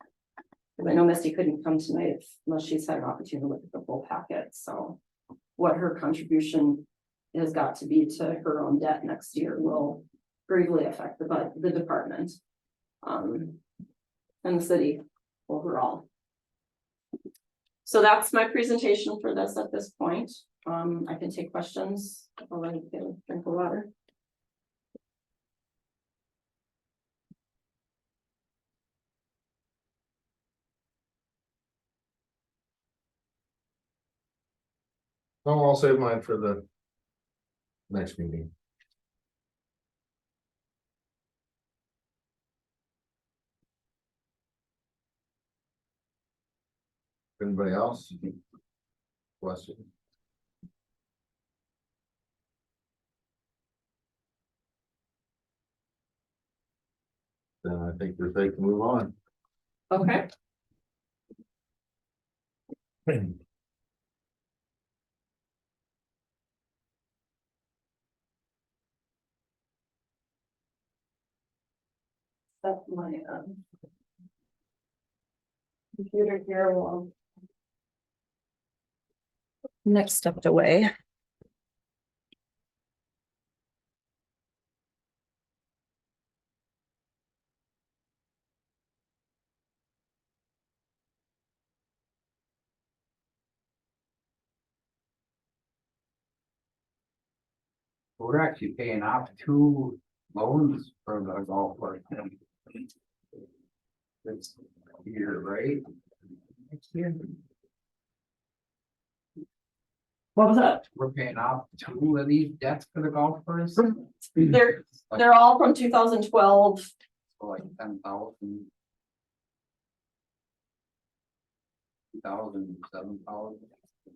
because I know Misty couldn't come tonight unless she's had an opportunity to look at the full packet. So what her contribution has got to be to her own debt next year will greatly affect the department, and the city overall. So that's my presentation for this at this point. I can take questions while I get a drink of water. No, I'll save mine for the next meeting. Anybody else? Question? Then I think we're safe to move on. Okay. That's my computer here while next stepped away. We're actually paying off 2 loans for the golf course. This year, right? Next year. What was that? We're paying off 2 of these debts for the golf course. They're all from 2012. So like 10,000. 2,000, 7,000.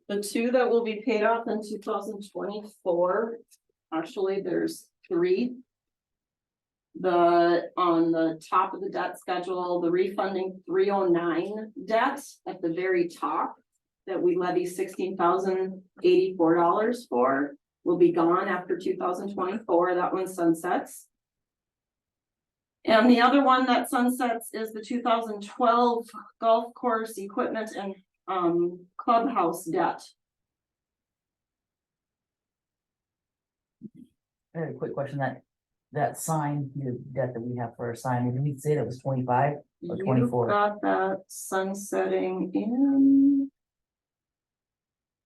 The 2 that will be paid off in 2024, actually, there's 3. On the top of the debt schedule, the refunding 309 debt at the very top that we levy $16,084 for will be gone after 2024. That one sunsets. And the other one that sunsets is the 2012 golf course equipment and clubhouse debt. I had a quick question, that sign, the debt that we have for our sign, did we say that was 25 or 24? You've got that sunsetting in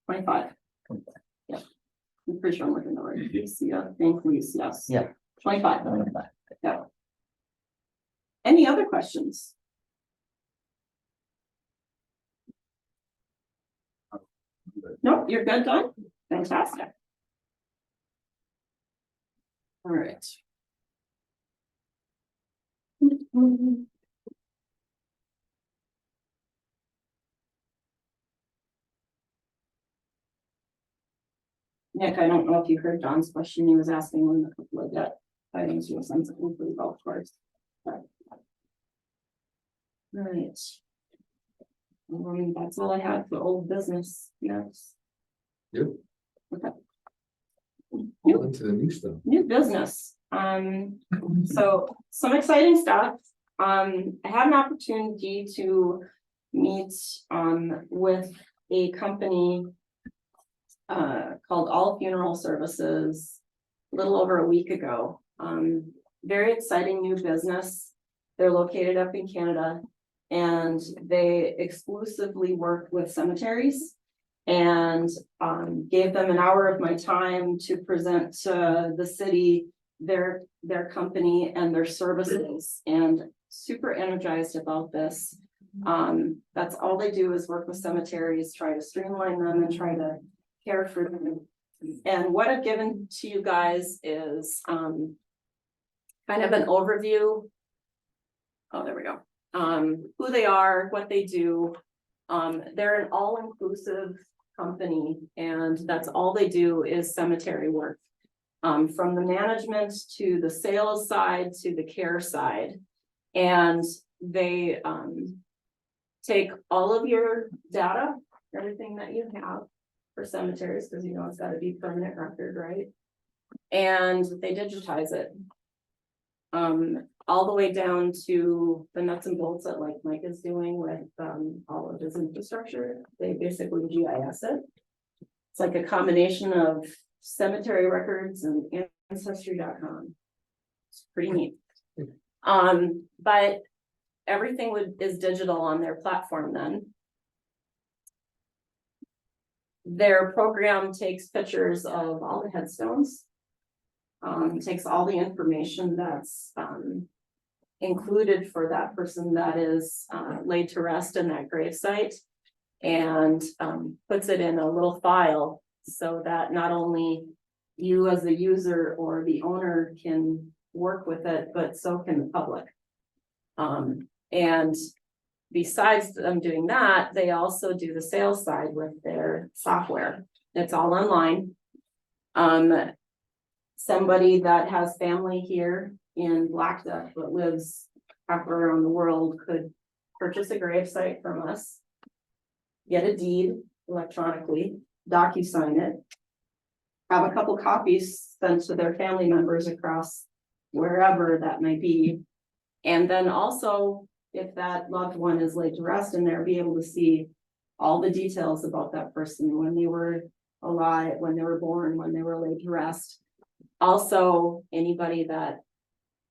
25. Yeah, I'm pretty sure I'm looking at it. Yeah, thank you, yes. Yeah. 25. Yeah. Any other questions? Nope, you're good, Don? Fantastic. All right. Nick, I don't know if you heard John's question. He was asking when the couple of debt items were sensible for the golf course. All right. That's all I had for old business. Yes. Yep. Okay. Into the new stuff. New business. So some exciting stuff. I had an opportunity to meet with a company called All Funeral Services a little over a week ago. Very exciting new business. They're located up in Canada and they exclusively work with cemeteries, and gave them an hour of my time to present to the city their company and their services, and super energized about this. That's all they do is work with cemeteries, try to streamline them and try to care for them. And what I've given to you guys is kind of an overview. Oh, there we go. Who they are, what they do. They're an all-inclusive company, and that's all they do is cemetery work. From the management to the sales side to the care side. And they, take all of your data, everything that you have for cemeteries, because you know it's gotta be permanent record, right? And they digitize it. All the way down to the nuts and bolts that like Mike is doing with, all of his infrastructure, they basically GIS it. It's like a combination of cemetery records and ancestry.com. It's pretty neat. But everything is digital on their platform then. Their program takes pictures of all the headstones. Takes all the information that's included for that person that is laid to rest in that gravesite. And puts it in a little file so that not only you as the user or the owner can work with it, but so can the public. And besides them doing that, they also do the sales side with their software. It's all online. Somebody that has family here in Blackduck but lives halfway around the world could purchase a gravesite from us, get a deed electronically, DocuSign it, have a couple copies sent to their family members across wherever that may be. And then also, if that loved one is laid to rest in there, be able to see all the details about that person, when they were alive, when they were born, when they were laid to rest. Also, anybody that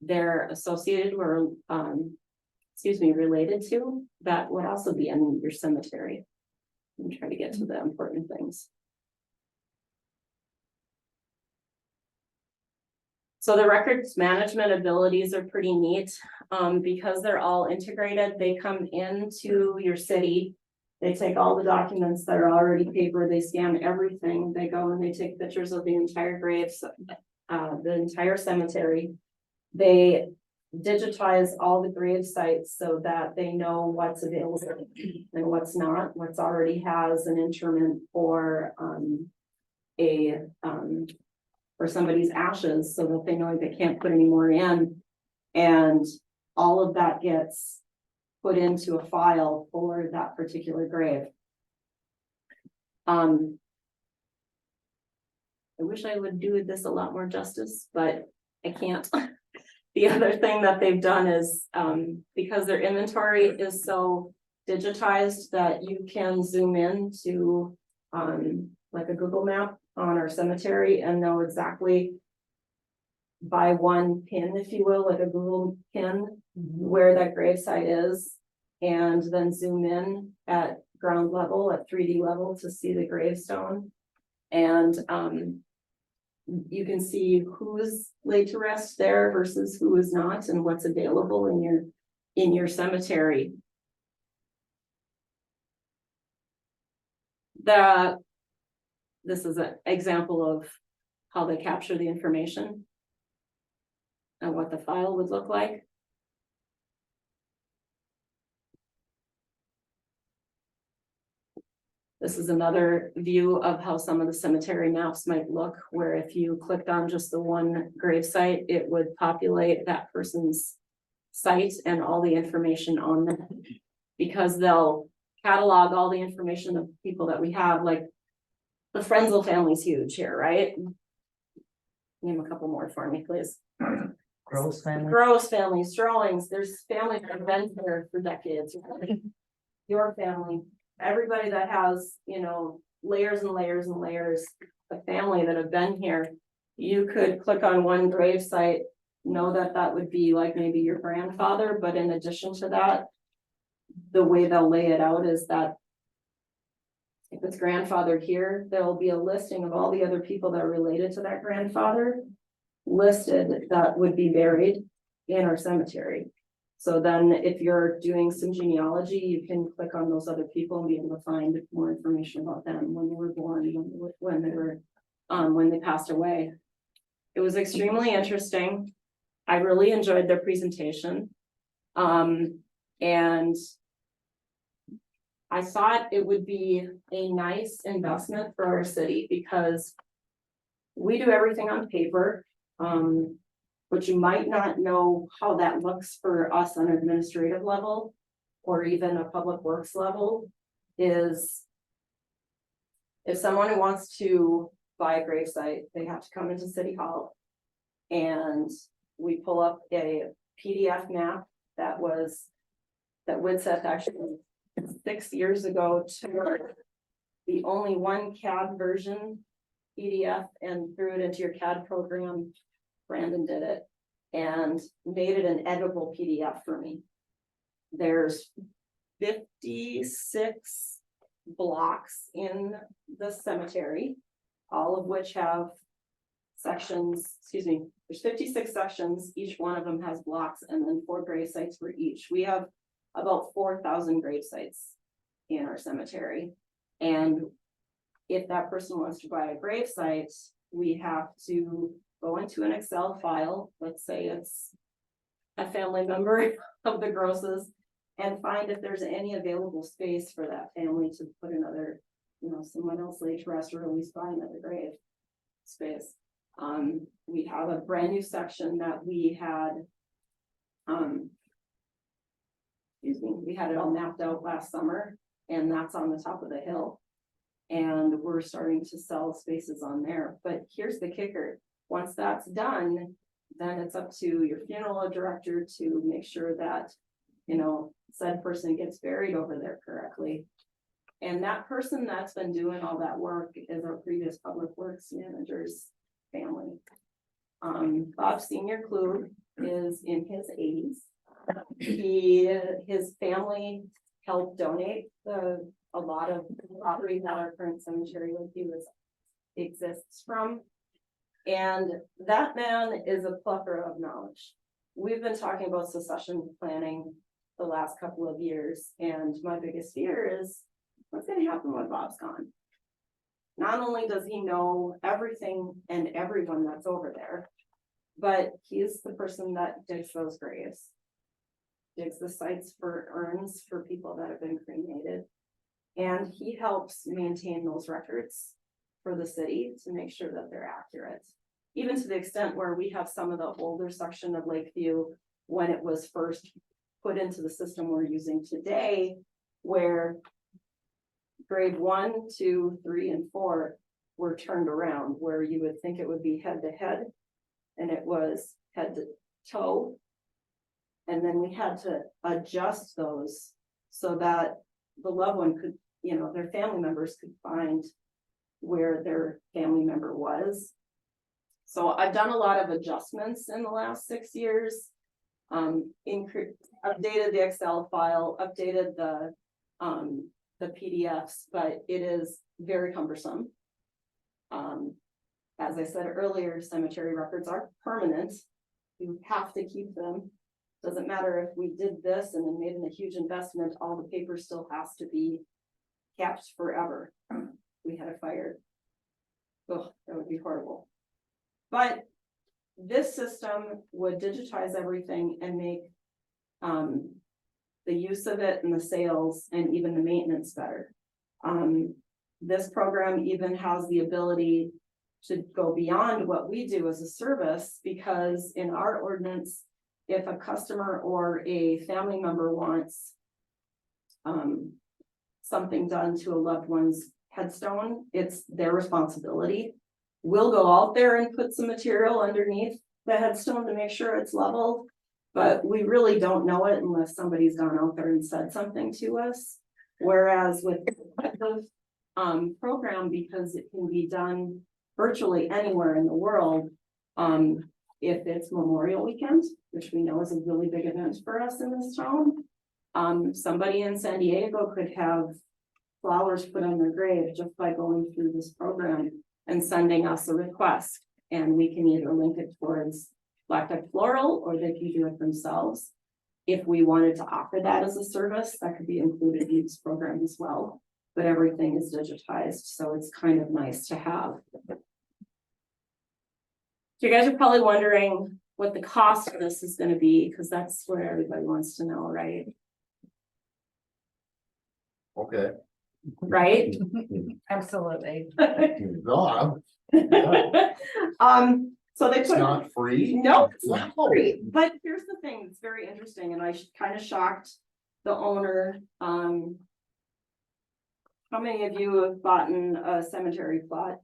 they're associated or, related to, that would also be in your cemetery. And try to get to the important things. So the records management abilities are pretty neat, because they're all integrated. They come into your city. They take all the documents that are already paper, they scan everything, they go and they take pictures of the entire graves, the entire cemetery. They digitize all the grave sites so that they know what's available and what's not, what's already has an interment or for somebody's ashes, so that they know they can't put any more in. And all of that gets put into a file for that particular grave. I wish I would do this a lot more justice, but I can't. The other thing that they've done is, because their inventory is so digitized that you can zoom in to, like a Google map on our cemetery and know exactly by one pin, if you will, like a Google pin, where that gravesite is, and then zoom in at ground level, at 3D level to see the gravestone. And you can see who's laid to rest there versus who is not, and what's available in your cemetery. This is an example of how they capture the information and what the file would look like. This is another view of how some of the cemetery maps might look, where if you clicked on just the one grave site, it would populate that person's site and all the information on them. Because they'll catalog all the information of people that we have, like the Frenzel family's huge here, right? Name a couple more for me, please. Gross family. Gross family, Strawings, there's families that have been here for decades. Your family, everybody that has, layers and layers and layers of family that have been here. You could click on one grave site, know that that would be like maybe your grandfather, but in addition to that, the way they'll lay it out is that if it's grandfathered here, there'll be a listing of all the other people that are related to that grandfather listed that would be buried in our cemetery. So then if you're doing some genealogy, you can click on those other people and be able to find more information about them, when they were born, when they passed away. It was extremely interesting. I really enjoyed their presentation. And I thought it would be a nice investment for our city because we do everything on paper. But you might not know how that looks for us on an administrative level or even a public works level is if someone wants to buy a gravesite, they have to come into City Hall. And we pull up a PDF map that WITSEF actually 6 years ago to the only one CAD version PDF and threw it into your CAD program. Brandon did it and made it an editable PDF for me. There's 56 blocks in the cemetery, all of which have sections, there's 56 sections, each one of them has blocks and then 4 grave sites for each. We have about 4,000 grave sites in our cemetery. And if that person wants to buy a grave site, we have to go into an Excel file, let's say it's a family member of the Grosses, and find if there's any available space for that family to put another, someone else laid to rest or at least buy another grave space. We have a brand new section that we had, we had it all mapped out last summer, and that's on the top of the hill. And we're starting to sell spaces on there. But here's the kicker. Once that's done, then it's up to your funeral director to make sure that, said person gets buried over there correctly. And that person that's been doing all that work is our previous public works manager's family. Bob Senior Klug is in his 80s. His family helped donate a lot of property that our current cemetery exists from. And that man is a plethora of knowledge. We've been talking about succession planning the last couple of years, and my biggest fear is what's going to happen when Bob's gone. Not only does he know everything and everyone that's over there, but he's the person that digs those graves, digs the sites for urns for people that have been cremated, and he helps maintain those records for the city to make sure that they're accurate. Even to the extent where we have some of the older section of Lakeview when it was first put into the system we're using today, where grade 1, 2, 3, and 4 were turned around, where you would think it would be head to head, and it was head to toe. And then we had to adjust those so that the loved one could, their family members could find where their family member was. So I've done a lot of adjustments in the last 6 years. Updated the Excel file, updated the PDFs, but it is very cumbersome. As I said earlier, cemetery records are permanent. You have to keep them. Doesn't matter if we did this and then made a huge investment, all the paper still has to be kept forever. We had a fire. Oh, that would be horrible. But this system would digitize everything and make the use of it and the sales and even the maintenance better. This program even has the ability to go beyond what we do as a service, because in our ordinance, if a customer or a family member wants something done to a loved one's headstone, it's their responsibility. We'll go out there and put some material underneath the headstone to make sure it's level, but we really don't know it unless somebody's gone out there and said something to us. Whereas with the program, because it can be done virtually anywhere in the world, if it's Memorial Weekend, which we know is a really big event for us in this town, somebody in San Diego could have flowers put on their grave just by going through this program and sending us a request. And we can either link it towards Blackduck Floral, or they can do it themselves. If we wanted to offer that as a service, that could be included in this program as well. But everything is digitized, so it's kind of nice to have. So you guys are probably wondering what the cost of this is going to be, because that's what everybody wants to know, right? Okay, right? Absolutely. no, So they it's put, not free. no, it's not Wow. free, but here's the thing, it's very interesting, and I kind of shocked the owner, how many of you have bought a cemetery plot?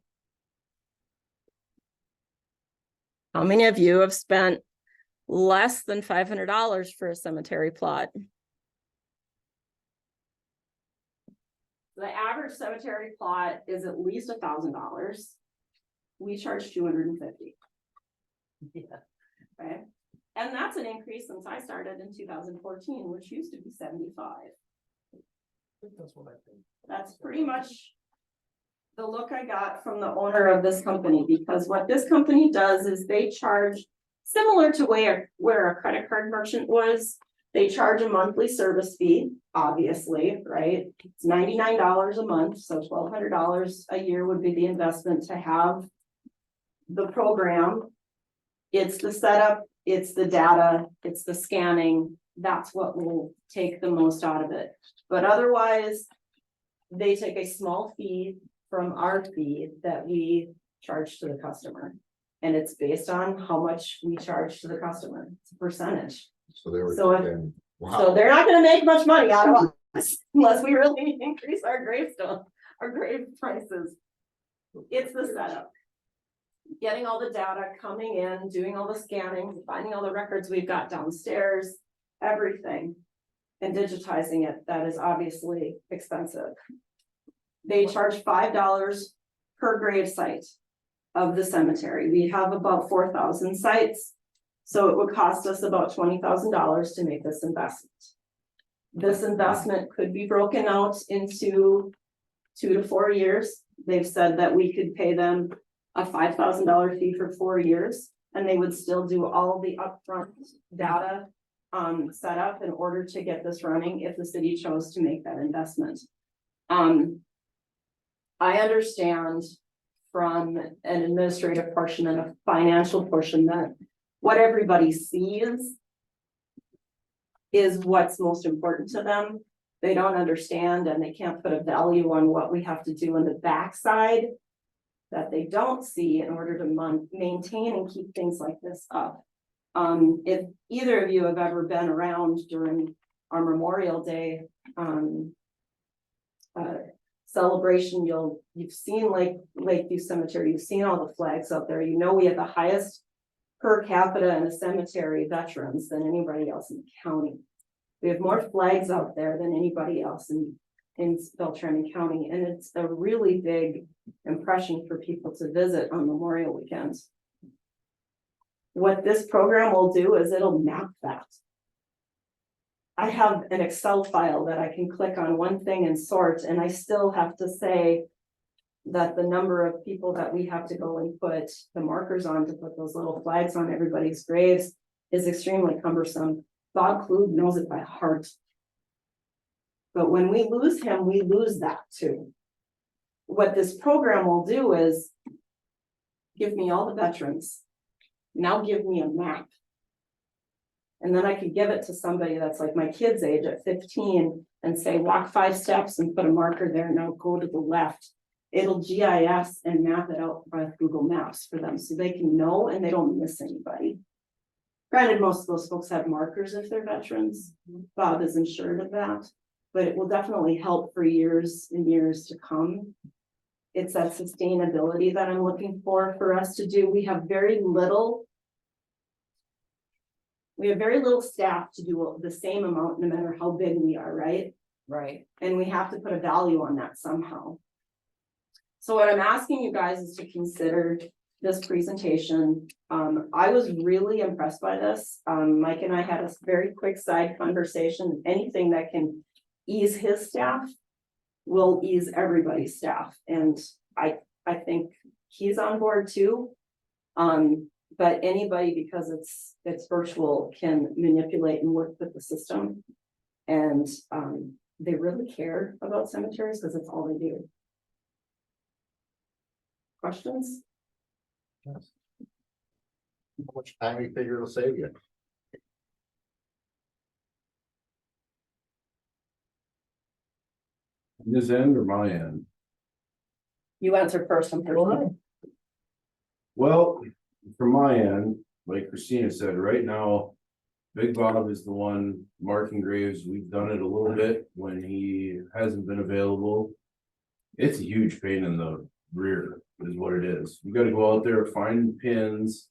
How many of you have spent less than $500 for a cemetery plot? The average cemetery plot is at least $1,000. We charge $250. Yeah. Okay, and that's an increase since I started in 2014, which used to be 75. That's what I think. That's pretty much the look I got from the owner of this company, because what this company does is they charge similar to where a credit card merchant was. They charge a monthly service fee, obviously, right? It's $99 a month, so $1,200 a year would be the investment to have the program. It's the setup, it's the data, it's the scanning. That's what will take the most out of it. But otherwise, they take a small fee from our fee that we charge to the customer. And it's based on how much we charge to the customer. It's a percentage. So they were So if- saying, So wow, they're not gonna make much money out of us unless we really increase our grave prices. It's the setup. Getting all the data coming in, doing all the scanning, finding all the records we've got downstairs, everything. And digitizing it, that is obviously expensive. They charge $5 per grave site of the cemetery. We have about 4,000 sites. So it would cost us about $20,000 to make this investment. This investment could be broken out into 2 to 4 years. They've said that we could pay them a $5,000 fee for 4 years, and they would still do all the upfront data set up in order to get this running if the city chose to make that investment. I understand from an administrative portion and a financial portion that what everybody sees is what's most important to them. They don't understand and they can't put a value on what we have to do on the backside that they don't see in order to maintain and keep things like this up. If either of you have ever been around during our Memorial Day celebration, you've seen Lakeview Cemetery, you've seen all the flags out there. You know we have the highest per capita in a cemetery veterans than anybody else in the county. We have more flags out there than anybody else in Beltrami County, and it's a really big impression for people to visit on Memorial weekends. What this program will do is it'll map that. I have an Excel file that I can click on one thing and sort, and I still have to say that the number of people that we have to go and put the markers on to put those little flags on everybody's graves is extremely cumbersome. Bob Klug knows it by heart. But when we lose him, we lose that too. What this program will do is give me all the veterans. Now give me a map. And then I could give it to somebody that's like my kid's age at 15 and say, walk 5 steps and put a marker there. Now go to the left. It'll GIS and map it out by Google Maps for them so they can know and they don't miss anybody. Granted, most of those folks have markers if they're veterans. Bob is insured of that, but it will definitely help for years and years to come. It's that sustainability that I'm looking for us to do. We have very little staff to do the same amount no matter how big we are, right? Right. And we have to put a value on that somehow. So what I'm asking you guys is to consider this presentation. I was really impressed by this. Mike and I had a very quick side conversation. Anything that can ease his staff will ease everybody's staff. And I think he's on board too. But anybody, because it's virtual, can manipulate and work with the system. And they really care about cemeteries because it's all they do. Questions? how much time you figure it'll save you? This end or my end? You answer first, I'm Thursday. Well, from my end, like Christina said, right now. Big Bob is the one marking graves. We've done it a little bit when he hasn't been available. It's a huge pain in the rear is what it is. You gotta go out there, find pins.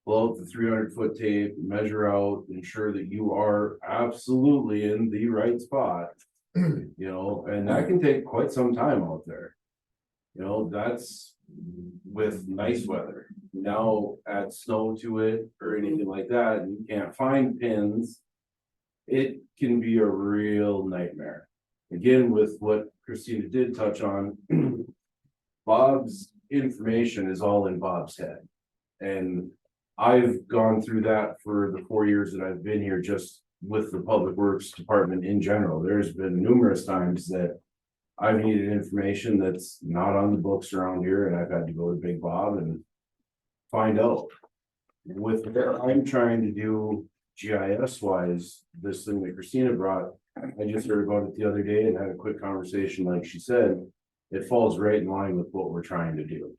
Blow out the 300-foot tape, measure out, ensure that you are absolutely in the right spot. You know, and that can take quite some time out there. You know, that's with nice weather. Now add snow to it or anything like that, and you can't find pins. It can be a real nightmare. Again, with what Christina did touch on, Bob's information is all in Bob's head. And I've gone through that for the 4 years that I've been here, just with the Public Works Department in general. There's been numerous times that I've needed information that's not on the books around here, and I've had to go to Big Bob and find out. With what I'm trying to do GIS wise, this thing that Christina brought, I just heard about it the other day and had a quick conversation, like she said, it falls right in line with what we're trying to do.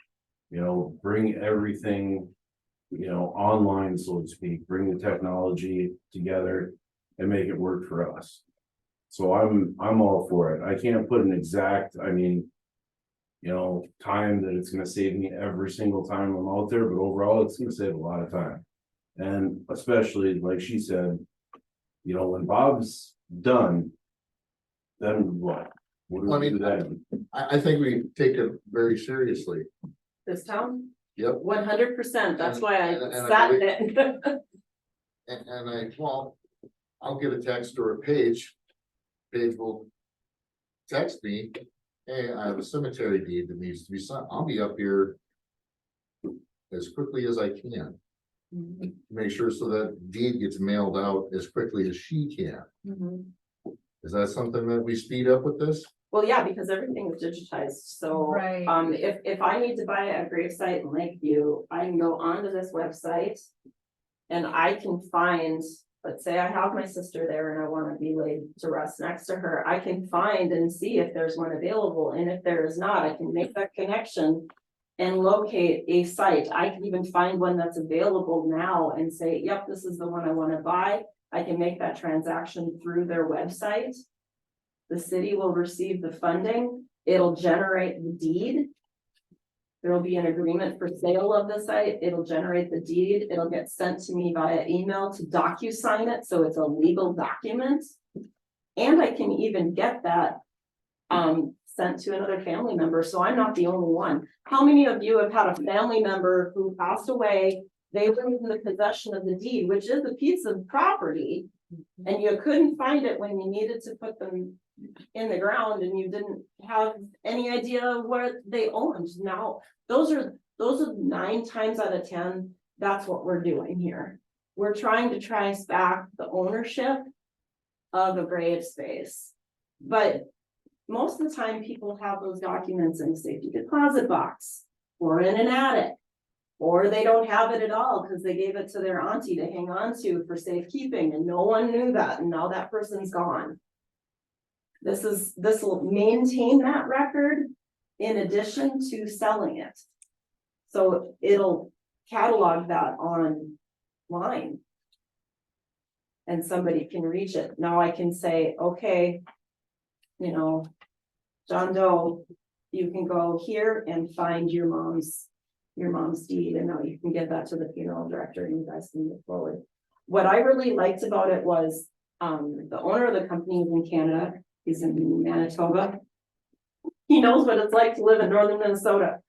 You know, bring everything, you know, online, so to speak, bring the technology together and make it work for us. So I'm all for it. I can't put an exact, I mean, you know, time that it's gonna save me every single time I'm out there, but overall, it's gonna save a lot of time. And especially, like she said, you know, when Bob's done, then what? What do I we do mean, then? I think we take it very seriously. This town, Yep. 100%, that's why I And I sat believe- it. And well, I'll get a text or a page. Page will text me, hey, I have a cemetery deed that needs to be signed. I'll be up here as quickly as I can. Make sure so that deed gets mailed out as quickly as she can. Mhm. Is that something that we speed up with this? Well, yeah, because everything is digitized, so, Right. if I need to buy a gravesite in Lakeview, I can go onto this website. And I can find, let's say I have my sister there and I wanna be laid to rest next to her, I can find and see if there's one available, and if there is not, I can make that connection. And locate a site. I can even find one that's available now and say, yep, this is the one I wanna buy. I can make that transaction through their website. The city will receive the funding, it'll generate the deed. There'll be an agreement for sale of the site, it'll generate the deed, it'll get sent to me via email to DocuSign it, so it's a legal document. And I can even get that sent to another family member, so I'm not the only one. How many of you have had a family member who passed away? They were in the possession of the deed, which is a piece of property, and you couldn't find it when you needed to put them in the ground, and you didn't have any idea what they owned. Now, those are 9 times out of 10, that's what we're doing here. We're trying to trace back the ownership of a grave space. But most of the time, people have those documents in a safety deposit box or in an attic. Or they don't have it at all because they gave it to their auntie to hang on to for safekeeping, and no one knew that, and now that person's gone. This will maintain that record in addition to selling it. So it'll catalog that online. And somebody can reach it. Now I can say, okay, you know, John Doe, you can go here and find your mom's deed, and now you can give that to the funeral director and you guys can move forward. What I really liked about it was, the owner of the company is in Canada, he's in Manitoba. He knows what it's like to live in northern Minnesota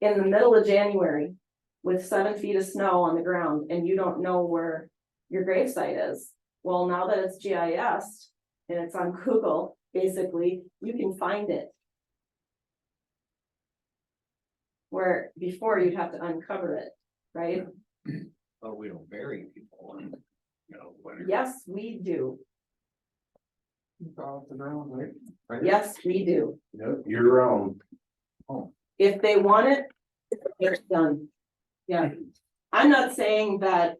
in the middle of January with 7 feet of snow on the ground, and you don't know where your gravesite is. Well, now that it's GIS and it's on Google, basically, you can find it. Where before you'd have to uncover it, right? But we don't bury people in, you know, winter. Yes, we do. Off the ground, right? Yes, we do. Yep, year round. If they want it, it's done. Yeah. I'm not saying that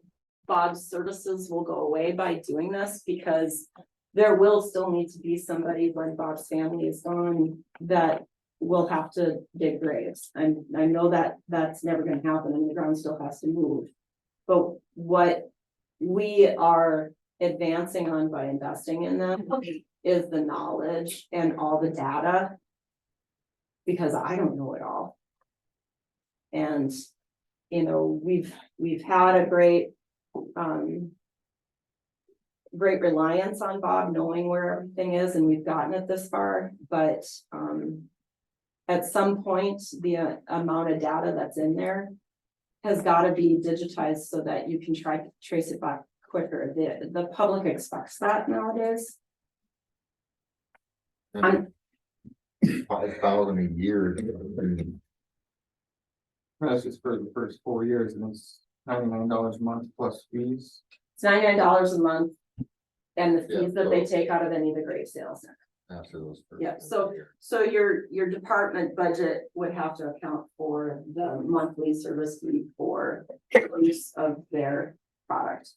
Bob's services will go away by doing this, because there will still need to be somebody when Bob's family is gone that will have to dig graves. And I know that that's never gonna happen and the ground still has to move. But what we are advancing on by investing in them is the knowledge and all the data. Because I don't know it all. And, you know, we've had a great reliance on Bob knowing where everything is, and we've gotten it this far, but at some point, the amount of data that's in there has got to be digitized so that you can try to trace it back quicker. The public expects that nowadays. I'm 5,000 a year. That's just for the first 4 years, and it's $99 a month plus fees. It's $99 a month. And the Yeah, fees that they so- take out of any of the grave sales. After those. first Yeah, 4 years. so your department budget would have to account for the monthly service fee for use of their product.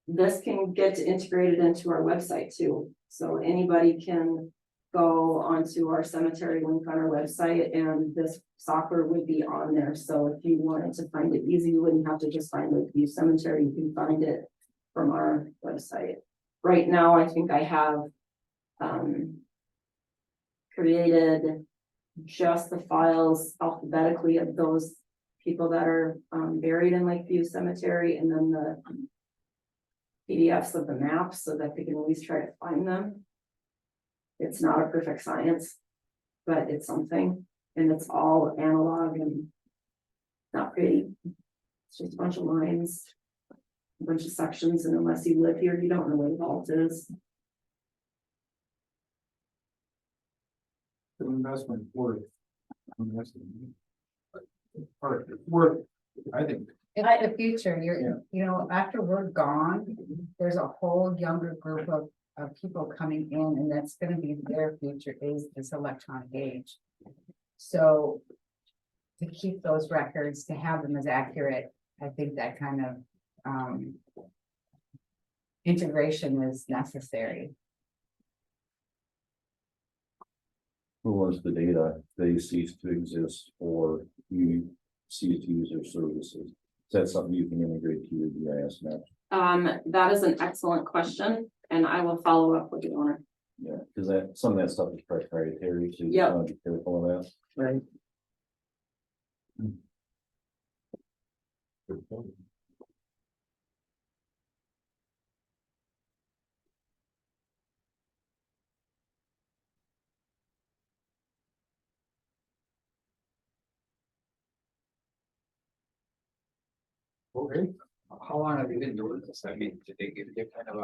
This can get integrated into our website too, so anybody can go onto our cemetery link on our website and this software would be on there. So if you wanted to find it easy, you wouldn't have to just find Lakeview Cemetery, you can find it from our website. Right now, I think I have created just the files alphabetically of those people that are buried in Lakeview Cemetery, and then the PDFs of the maps so that they can at least try to find them. It's not a perfect science, but it's something, and it's all analog and not pretty. It's just a bunch of lines, a bunch of sections, and unless you live here, you don't know where the vault is. The investment worth. Worth, I think. It's the future, Yeah. you know, after we're gone, there's a whole younger group of people coming in, and that's gonna be their future, is this electronic age. So to keep those records, to have them as accurate, I think that kind of integration is necessary. Who owns the data? They cease to exist or you cease to use their services. Is that something you can integrate to your GIS map? That is an excellent question, and I will follow up with the owner. Yeah, because that, some of that stuff is proprietary, so you Yep. want to be careful of that. Right. Good point. Okay. How long have you been doing this? I mean, did they give you kind of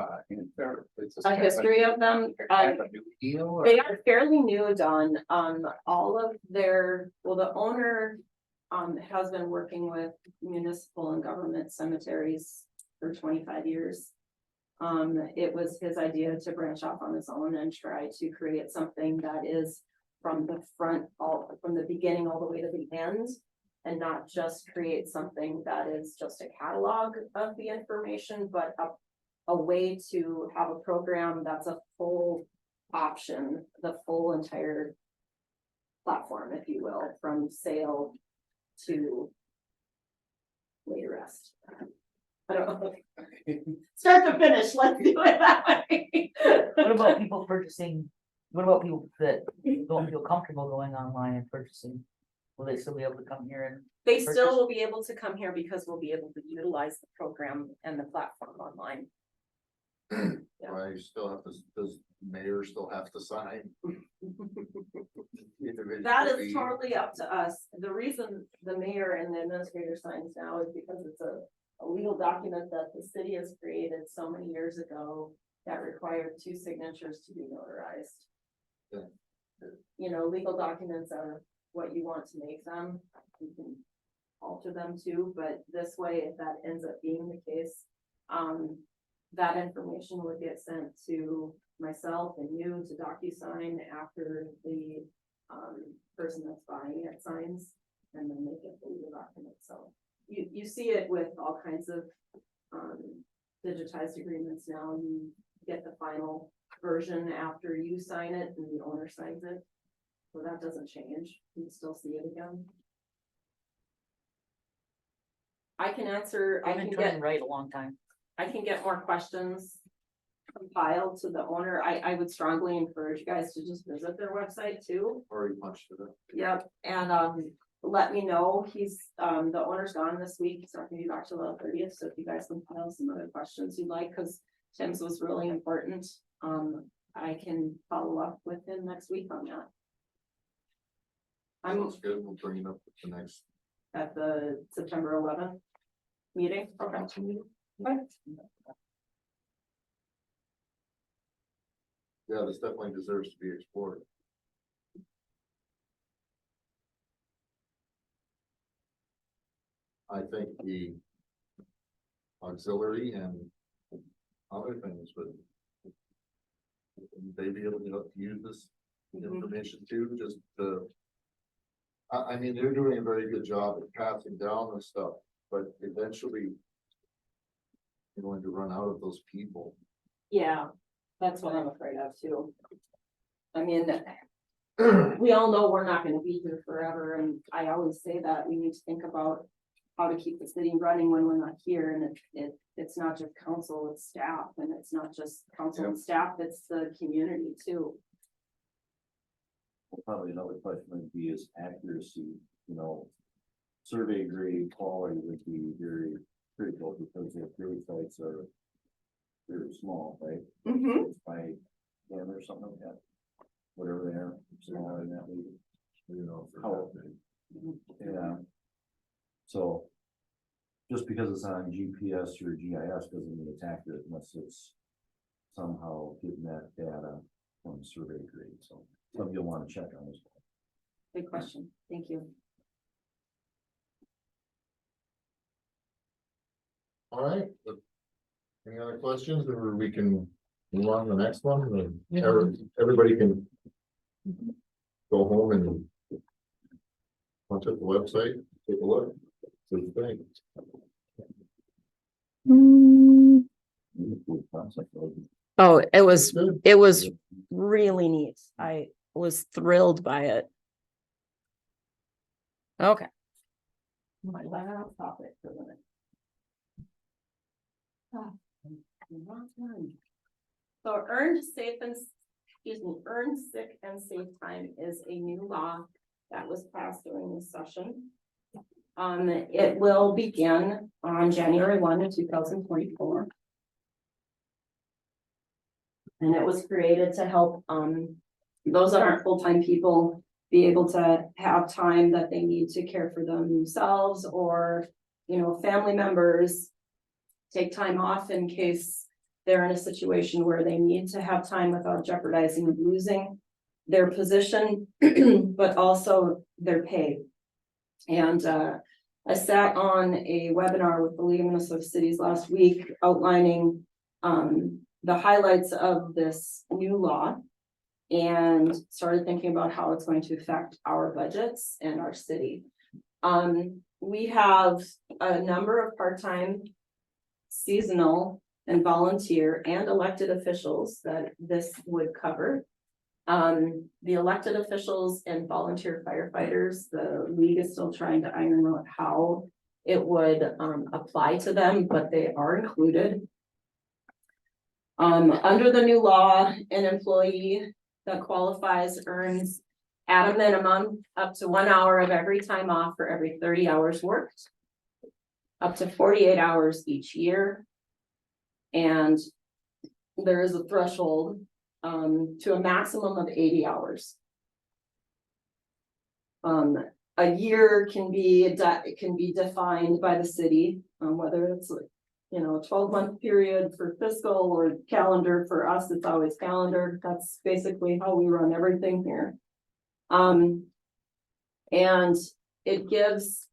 A history of them, a new deal? or- they are fairly new, Don, all of their, well, the owner. Has been working with municipal and government cemeteries for 25 years. It was his idea to branch off on his own and try to create something that is from the front, from the beginning all the way to the end. And not just create something that is just a catalog of the information, but a way to have a program that's a full option, the full entire platform, if you will, from sale to later rest. I don't know. Start to finish, let's do it that way. What about people purchasing, what about people that don't feel comfortable going online and purchasing? Will they still be able to come here and? They still will be able to come here because we'll be able to utilize the program and the platform online. Yeah. Why you still have to, does mayor still have to sign? That is totally up to us. The reason the mayor and the administrator signs now is because it's a legal document that the city has created so many years ago that required 2 signatures to be notarized. Yeah. You know, legal documents are what you want to make them. You can alter them too, but this way, if that ends up being the case, that information would get sent to myself and you to DocuSign after the person that's buying it signs, and then make it the legal document. So you see it with all kinds of digitized agreements now. get the final version after you sign it and the owner signs it. So that doesn't change, you can still see it again. I can answer, I I've can been get, trying to write a long time. I can get more questions compiled to the owner. I would strongly encourage you guys to just visit their website too. Already punched it up. Yep, and let me know, he's, the owner's gone this week, he's not gonna be back till the 30th, so if you guys can file some other questions you'd like, cause Tim's was really important. I can follow up with him next week on that. I'm Sounds good, we'll bring it up at the next. at the September 11th meeting, okay. Okay. Yeah, this definitely deserves to be explored. I think the auxiliary and other things would they be able to use this information too, just to. I mean, they're doing a very good job at passing down this stuff, but eventually you're going to run out of those people. Yeah, that's what I'm afraid of too. I mean, we all know we're not gonna be here forever, and I always say that we need to think about how to keep the city running when we're not here, and it's not just council, it's staff, and it's not just council and staff, it's the community too. Probably another question would be is accuracy, you know. Survey grade quality would be very critical because the grade sites are very small, right? Mm-hmm. It's by 10 or something like that. Whatever they are, smaller than that, maybe. You know, for How- Yeah. So just because it's on GPS or GIS doesn't mean it's accurate unless it's somehow getting that data from survey grade. So something you'll want to check on as well. Good question, thank you. all right. Any other questions, or we can move on to the next one, and everybody can go home and punch up the website, take a look, see what you think. Oh, it Good. was really neat. I was thrilled by it. Okay. My last topic for the minute. So earned sick and safe time is a new law that was passed during this session. It will begin on January 1, 2024. And it was created to help, those that aren't full-time people be able to have time that they need to care for themselves or, you know, family members. Take time off in case they're in a situation where they need to have time without jeopardizing losing their position, but also their pay. And I sat on a webinar with the League of Minnesota Cities last week outlining the highlights of this new law and started thinking about how it's going to affect our budgets and our city. We have a number of part-time, seasonal, and volunteer and elected officials that this would cover. The elected officials and volunteer firefighters, the league is still trying to iron out how it would apply to them, but they are included. Under the new law, an employee that qualifies earns at a minimum up to 1 hour of every time off for every 30 hours worked, up to 48 hours each year. And there is a threshold to a maximum of 80 hours. A year can be defined by the city, whether it's like, you know, a 12-month period for fiscal or calendar. For us, it's always calendar. That's basically how we run everything here. And it gives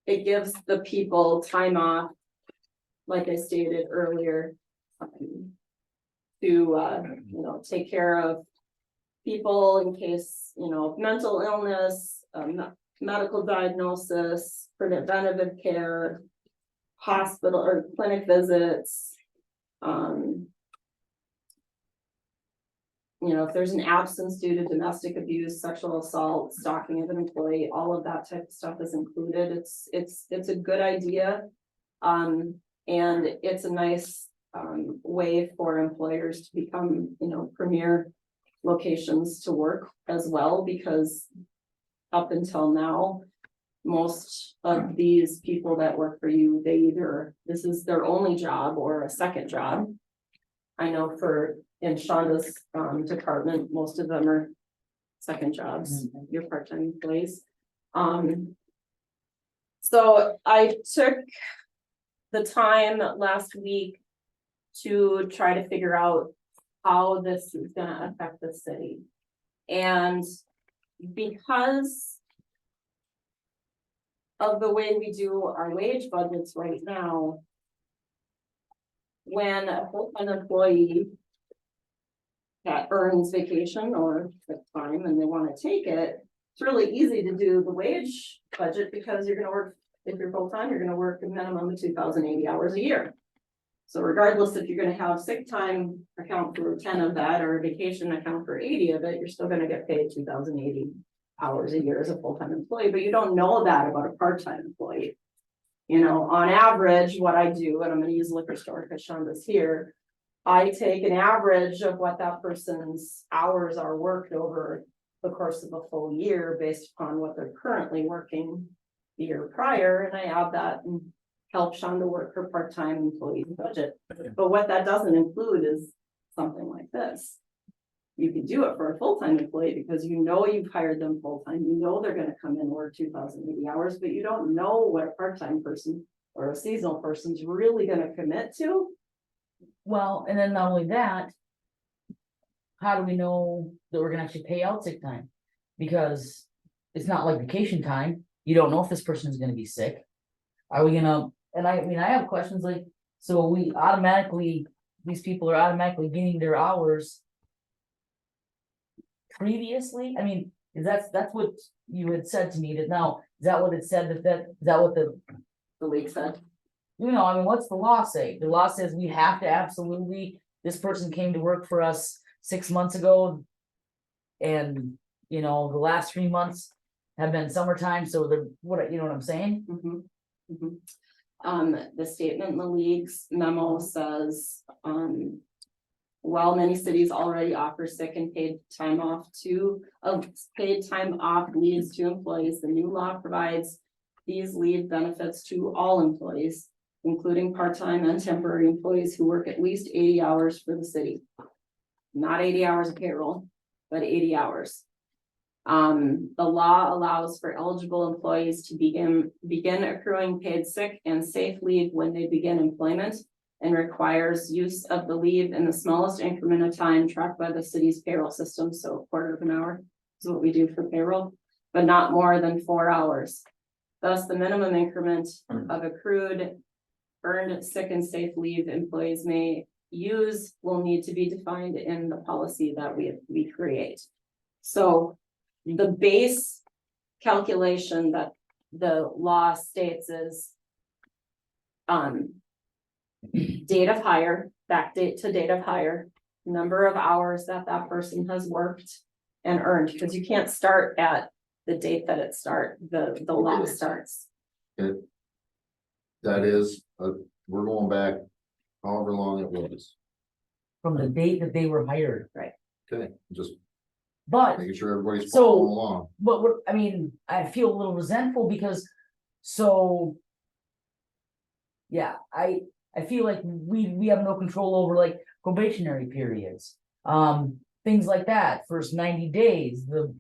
the people time off, like I stated earlier, to you know, take care of people in case, you know, mental illness, medical diagnosis, preventative care, hospital or clinic visits, you know, if there's an absence due to domestic abuse, sexual assault, stalking of an employee, all of that type of stuff is included. It's a good idea. And it's a nice, way for employers to become, you know, premier locations to work as well, because up until now, most of these people that work for you, they either, this is their only job or a second job. I know in Shonda's department, most of them are second jobs, your part-time employees. So I took the time last week to try to figure out how this is gonna affect the city. And because of the way we do our wage budgets right now, when a full-time employee that earns vacation or sick time and they want to take it, it's really easy to do the wage budget because you're gonna work, if you're full-time, you're gonna work a minimum of 2,080 hours a year. So regardless if you're gonna have sick time account for 10 of that or vacation account for 80 of it, you're still gonna get paid 2,080 hours a year as a full-time employee, but you don't know that about a part-time employee. You know, on average, what I do, and I'm gonna use liquor store because Shonda's here, I take an average of what that person's hours are worked over the course of a full year based upon what they're currently working the year prior, and I add that and help Shonda work her part-time employee budget. But what that doesn't include is something like this. You can do it for a full-time employee because you know you've hired them full-time, you know they're gonna come in and work 2,080 hours, but you don't know what a part-time person or a seasonal person's really gonna commit to. Well, and then not only that. How do we know that we're gonna actually pay out sick time? Because it's not like vacation time, you don't know if this person is gonna be sick. Are we gonna, and I mean, I have questions like, so we automatically, these people are automatically getting their hours. Previously, I mean, is that's what you had said to me, that now, is that what it said, is that what the league said. you know, I mean, what's the law say? The law says we have to absolutely, this person came to work for us 6 months ago. And, you know, the last 3 months have been summertime, so what, you know what I'm saying? The statement in the league's memo says, while many cities already offer sick and paid time off paid time off leaves to employees, the new law provides these leave benefits to all employees, including part-time and temporary employees who work at least 80 hours for the city. Not 80 hours of payroll, but 80 hours. The law allows for eligible employees to begin accruing paid sick and safe leave when they begin employment, and requires use of the leave in the smallest increment of time tracked by the city's payroll system. So a quarter of an hour is what we do for payroll, but not more than 4 hours. Thus, the minimum increment of accrued earned sick and safe leave employees may use will need to be defined in the policy that we create. So the base calculation that the law states is date of hire, back date to date of hire, number of hours that person has worked and earned, because you can't start at the date that the law starts. That is, we're going back however long it was. From the date that they were hired, Okay, just but, making sure everybody's So- following along. but what, I mean, I feel a little resentful because, so. Yeah, I feel like we have no control over like probationary periods, things like that, first 90 days, the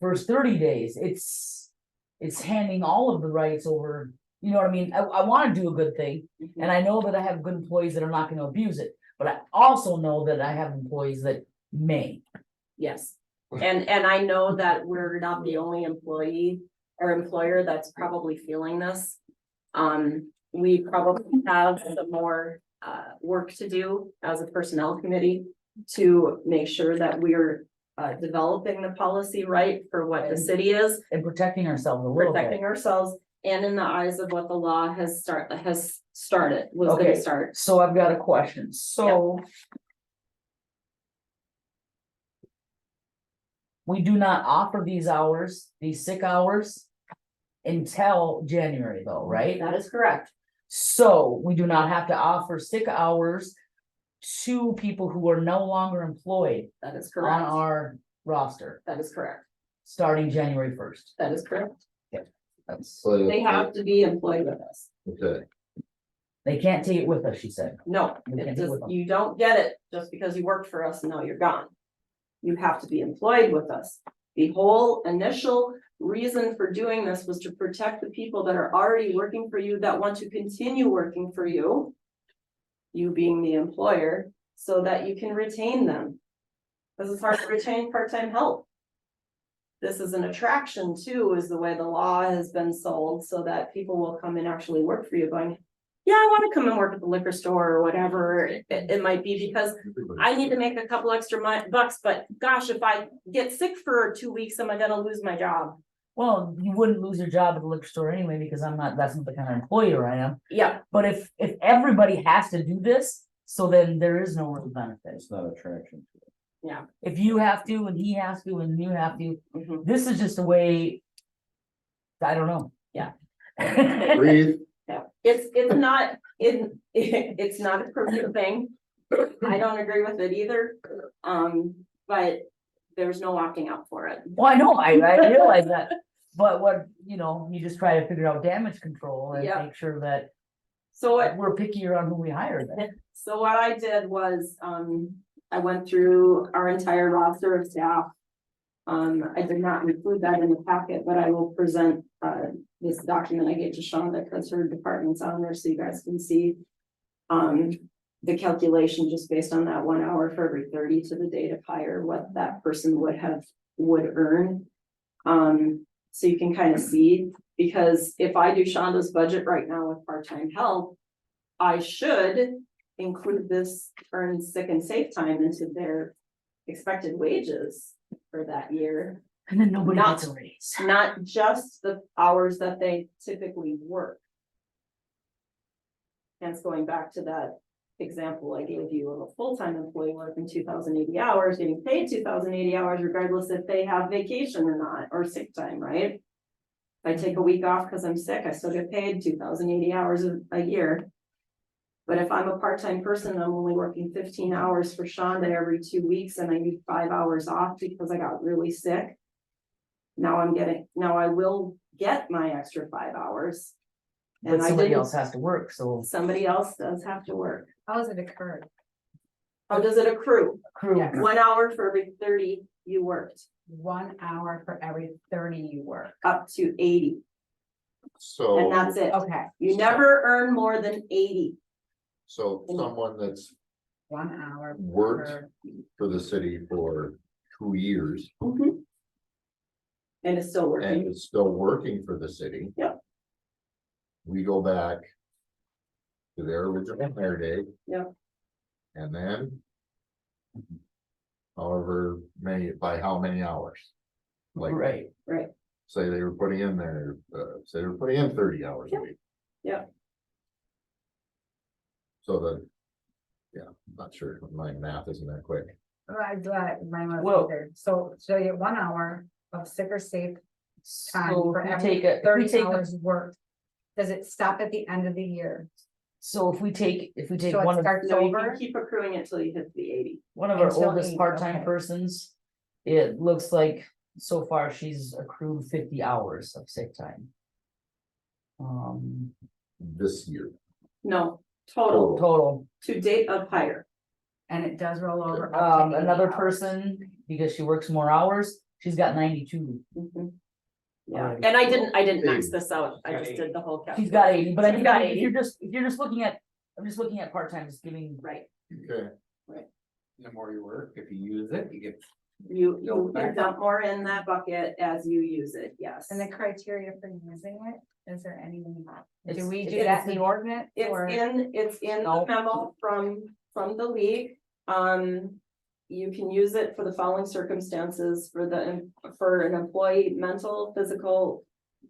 first 30 days, it's handing all of the rights over, you know what I mean? I wanna do a good thing, and I know that I have good employees that are not gonna abuse it, but I also know that I have employees that may. Yes, and I know that we're not the only employee or employer that's probably feeling this. We probably have some more work to do as a personnel committee to make sure that we're developing the policy right for what the city is, And protecting ourselves a little bit. protecting ourselves, and in the eyes of what the law was gonna Okay. start. So I've got a question, so. We do not offer these hours, these sick hours. Until January though, right? That is correct. So we do not have to offer sick hours. To people who are no longer employed That is on correct. our roster, That is correct. starting January 1st. That is correct. That's, So They have to be employed with us. Okay, they can't take it with us, she said. No, We it can't do just, with them. you don't get it just because you worked for us and now you're gone. You have to be employed with us. The whole initial reason for doing this was to protect the people that are already working for you that want to continue working for you. You being the employer, so that you can retain them. This is hard to retain part-time help. This is an attraction too, is the way the law has been sold, so that people will come and actually work for you going. Yeah, I wanna come and work at the liquor store or whatever it might be, because I need to make a couple extra bucks, but gosh, if I get sick for 2 weeks, am I gonna lose my job? Well, you wouldn't lose your job at the liquor store anyway, because that's not the kind of employer I am. Yeah, But if everybody has to do this, so then there is no real benefit. It's not attraction. If you have to, and he has to, and you have to, mhm. this is just a way. I don't know. Yeah. breathe, Yeah, it's not, it's not a perfect thing. I don't agree with it either, but there's no opting out for it. Well, I know, I realize that, but what, you just try to figure out damage control and Yeah. make sure that So what, we're pickier on who we hire then. so what I did was, I went through our entire roster of staff. I did not include that in the packet, but I will present, this document I gave to Shonda, because her department's on there, so you guys can see. The calculation just based on that 1 hour for every 30 to the date of hire, what that person would earn. So you can kind of see, because if I do Shonda's budget right now with part-time help, I should include this earned sick and safe time into their expected wages for that year, And then nobody Not- gets a raise. not just the hours that they typically work. Hence going back to that example I gave you of a full-time employee working 2,080 hours, getting paid 2,080 hours regardless if they have vacation or not, or sick time, right? If I take a week off because I'm sick, I still get paid 2,080 hours a year. But if I'm a part-time person, and I'm only working 15 hours for Shonda every 2 weeks and I need 5 hours off because I got really sick. Now I will get my extra 5 hours. But And I somebody didn't, else has to work, so somebody else does have to work. How does it occur? How does it accrue? crew. Yeah. 1 hour for every 30 you worked, 1 hour for every 30 you work. up to 80, so. and that's it. Okay, You never earn more than 80. So someone that's 1 hour. worked per- for the city for 2 years And it's still and working. is still working for the city. Yep. We go back to their original hire date. Yep. And then however many, by how many hours? Like, Right, say they were putting in their, say they were putting in 30 hours a week. Yep. So the, yeah, I'm not sure, my math isn't that quick. Right, mine was Well- either. So you get 1 hour of sick or safe time so for if we every take a, 30 hours worked. Does it stop at the end of the year? so if we take So it one of, starts No, you can over? keep accruing it till you hit the 80. one of our Until oldest 80, part-time okay. persons. It looks like so far she's accrued 50 hours of sick time. This year. No, total, Total, to date of hire. And it does roll over. up to 80 another hours. person, because she works more hours, she's got 92. Mhm. Yeah, Alright. and I didn't max this out. I just did the whole calculation. She's got 80, but I She's think got if 80. you're just looking at, I'm just looking at part-time, just giving. Right, Okay. The more you work, if you use it, you get. you Go can back dump more in that bucket as you use it, yes. And the criteria for using it, is there any? Do It's- we do it's that in the- the ordinance It's or? in No. the memo from the league. You can use it for the following circumstances for an employee, mental, physical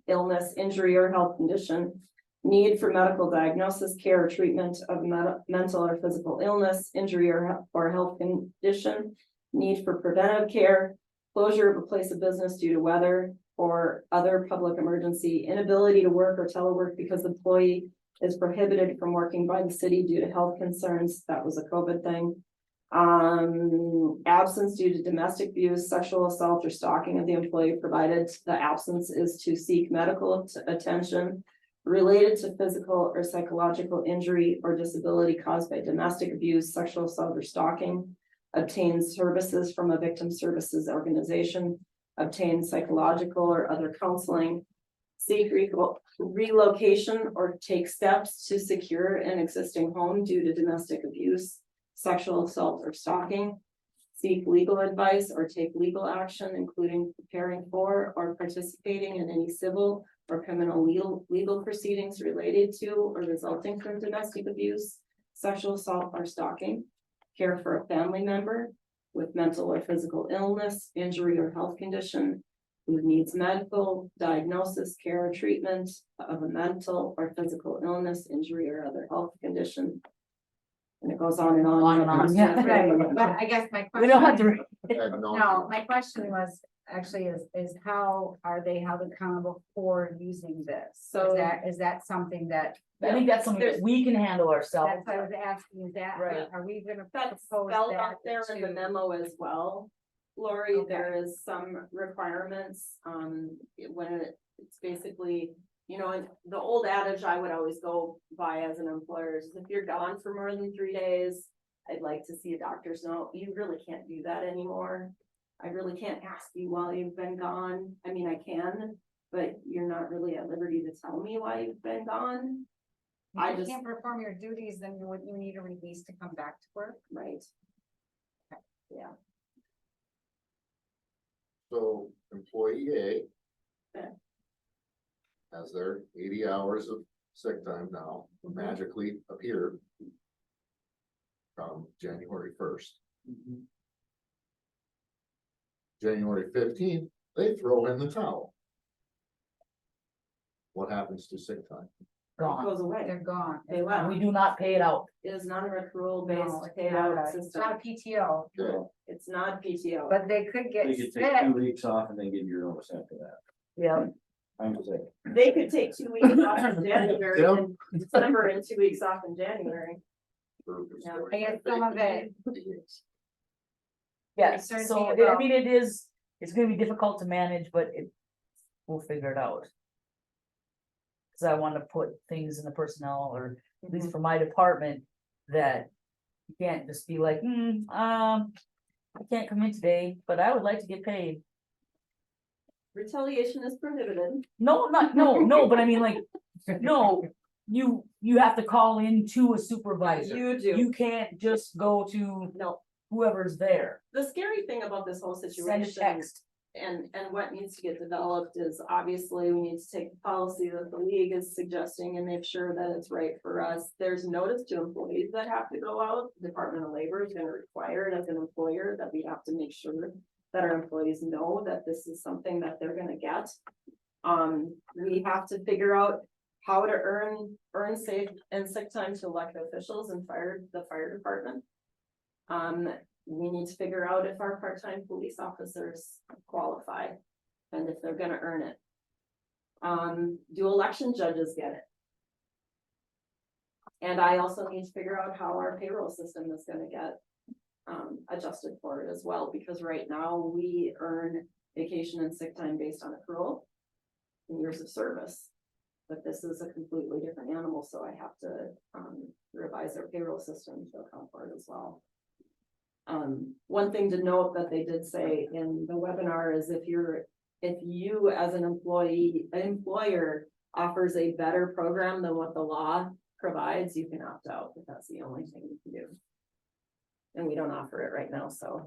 illness, injury, or health condition. Need for medical diagnosis, care, or treatment of mental or physical illness, injury, or health condition. Need for preventive care, closure of a place of business due to weather or other public emergency, inability to work or telework because the employee is prohibited from working by the city due to health concerns. That was a COVID thing. Absence due to domestic abuse, sexual assault, or stalking of the employee, provided the absence is to seek medical attention related to physical or psychological injury or disability caused by domestic abuse, sexual assault, or stalking. Obtain services from a victim services organization, obtain psychological or other counseling, seek relocation or take steps to secure an existing home due to domestic abuse, sexual assault, or stalking, seek legal advice or take legal action, including preparing for or participating in any civil or criminal legal proceedings related to or resulting from domestic abuse, sexual assault, or stalking, care for a family member with mental or physical illness, injury, or health condition who needs medical diagnosis, care, or treatment of a mental or physical illness, injury, or other health condition. And it goes on and on. On and on, yeah. Right, but I guess my We don't have question, to. no, my question was actually is how are they held accountable for using this? So- Is that something that, I think that's something that we can handle ourselves. that's what I was asking, is that, Right. are we gonna That's propose spelled that out there in the to- memo as well. Lori, Okay. there is some requirements, it's basically, you know, and the old adage I would always go by as an employer is if you're gone for more than 3 days, I'd like to see a doctor's note. You really can't do that anymore. I really can't ask you while you've been gone. I mean, I can, but you're not really at liberty to tell me why you've been gone. I If you just- can't perform your duties, then you need a release to come back to work. Right. Yeah. So employee A. Okay. Has their 80 hours of sick time now Mhm. magically appear. From January 1st. January 15th, they throw in the towel. What happens to sick time? It Gone. goes away. They're gone. They left. We do not pay it out. It is not an accrual No, based it's paid not out a- it's system. not a PTO, Okay, It's not PTO. but they could get They could sick. take 2 weeks off and then give your notice after that. Yeah. I'm just saying. They could take 2 weeks off in January Yep. and December and 2 weeks off in January. Yeah. I guess some of it, Yes, Concerns so me I about- mean, it's gonna be difficult to manage, but we'll figure it out. Cause I wanna put things in the personnel, or at least for my department, that you can't just be like, I can't come in today, but I would like to get paid. Retaliation is prohibited. No, but I mean, like, no, you have to call in to a supervisor. You do. You can't just go to No, whoever's there, the scary thing about this whole send a situation text. and what needs to get developed is obviously we need to take the policy that the league is suggesting and make sure that it's right for us. There's notice to employees that have to go out. Department of Labor is gonna require it as an employer that we have to make sure that our employees know that this is something that they're gonna get. We have to figure out how to earn safe and sick time to elected officials and the fire department. We need to figure out if our part-time police officers qualify and if they're gonna earn it. Do election judges get it? And I also need to figure out how our payroll system is gonna get adjusted for it as well, because right now we earn vacation and sick time based on accrual and years of service. But this is a completely different animal, so I have to revise our payroll system to account for it as well. One thing to note that they did say in the webinar is if you as an employer offers a better program than what the law provides, you can opt out, but that's the only thing you can do. And we don't offer it right now, so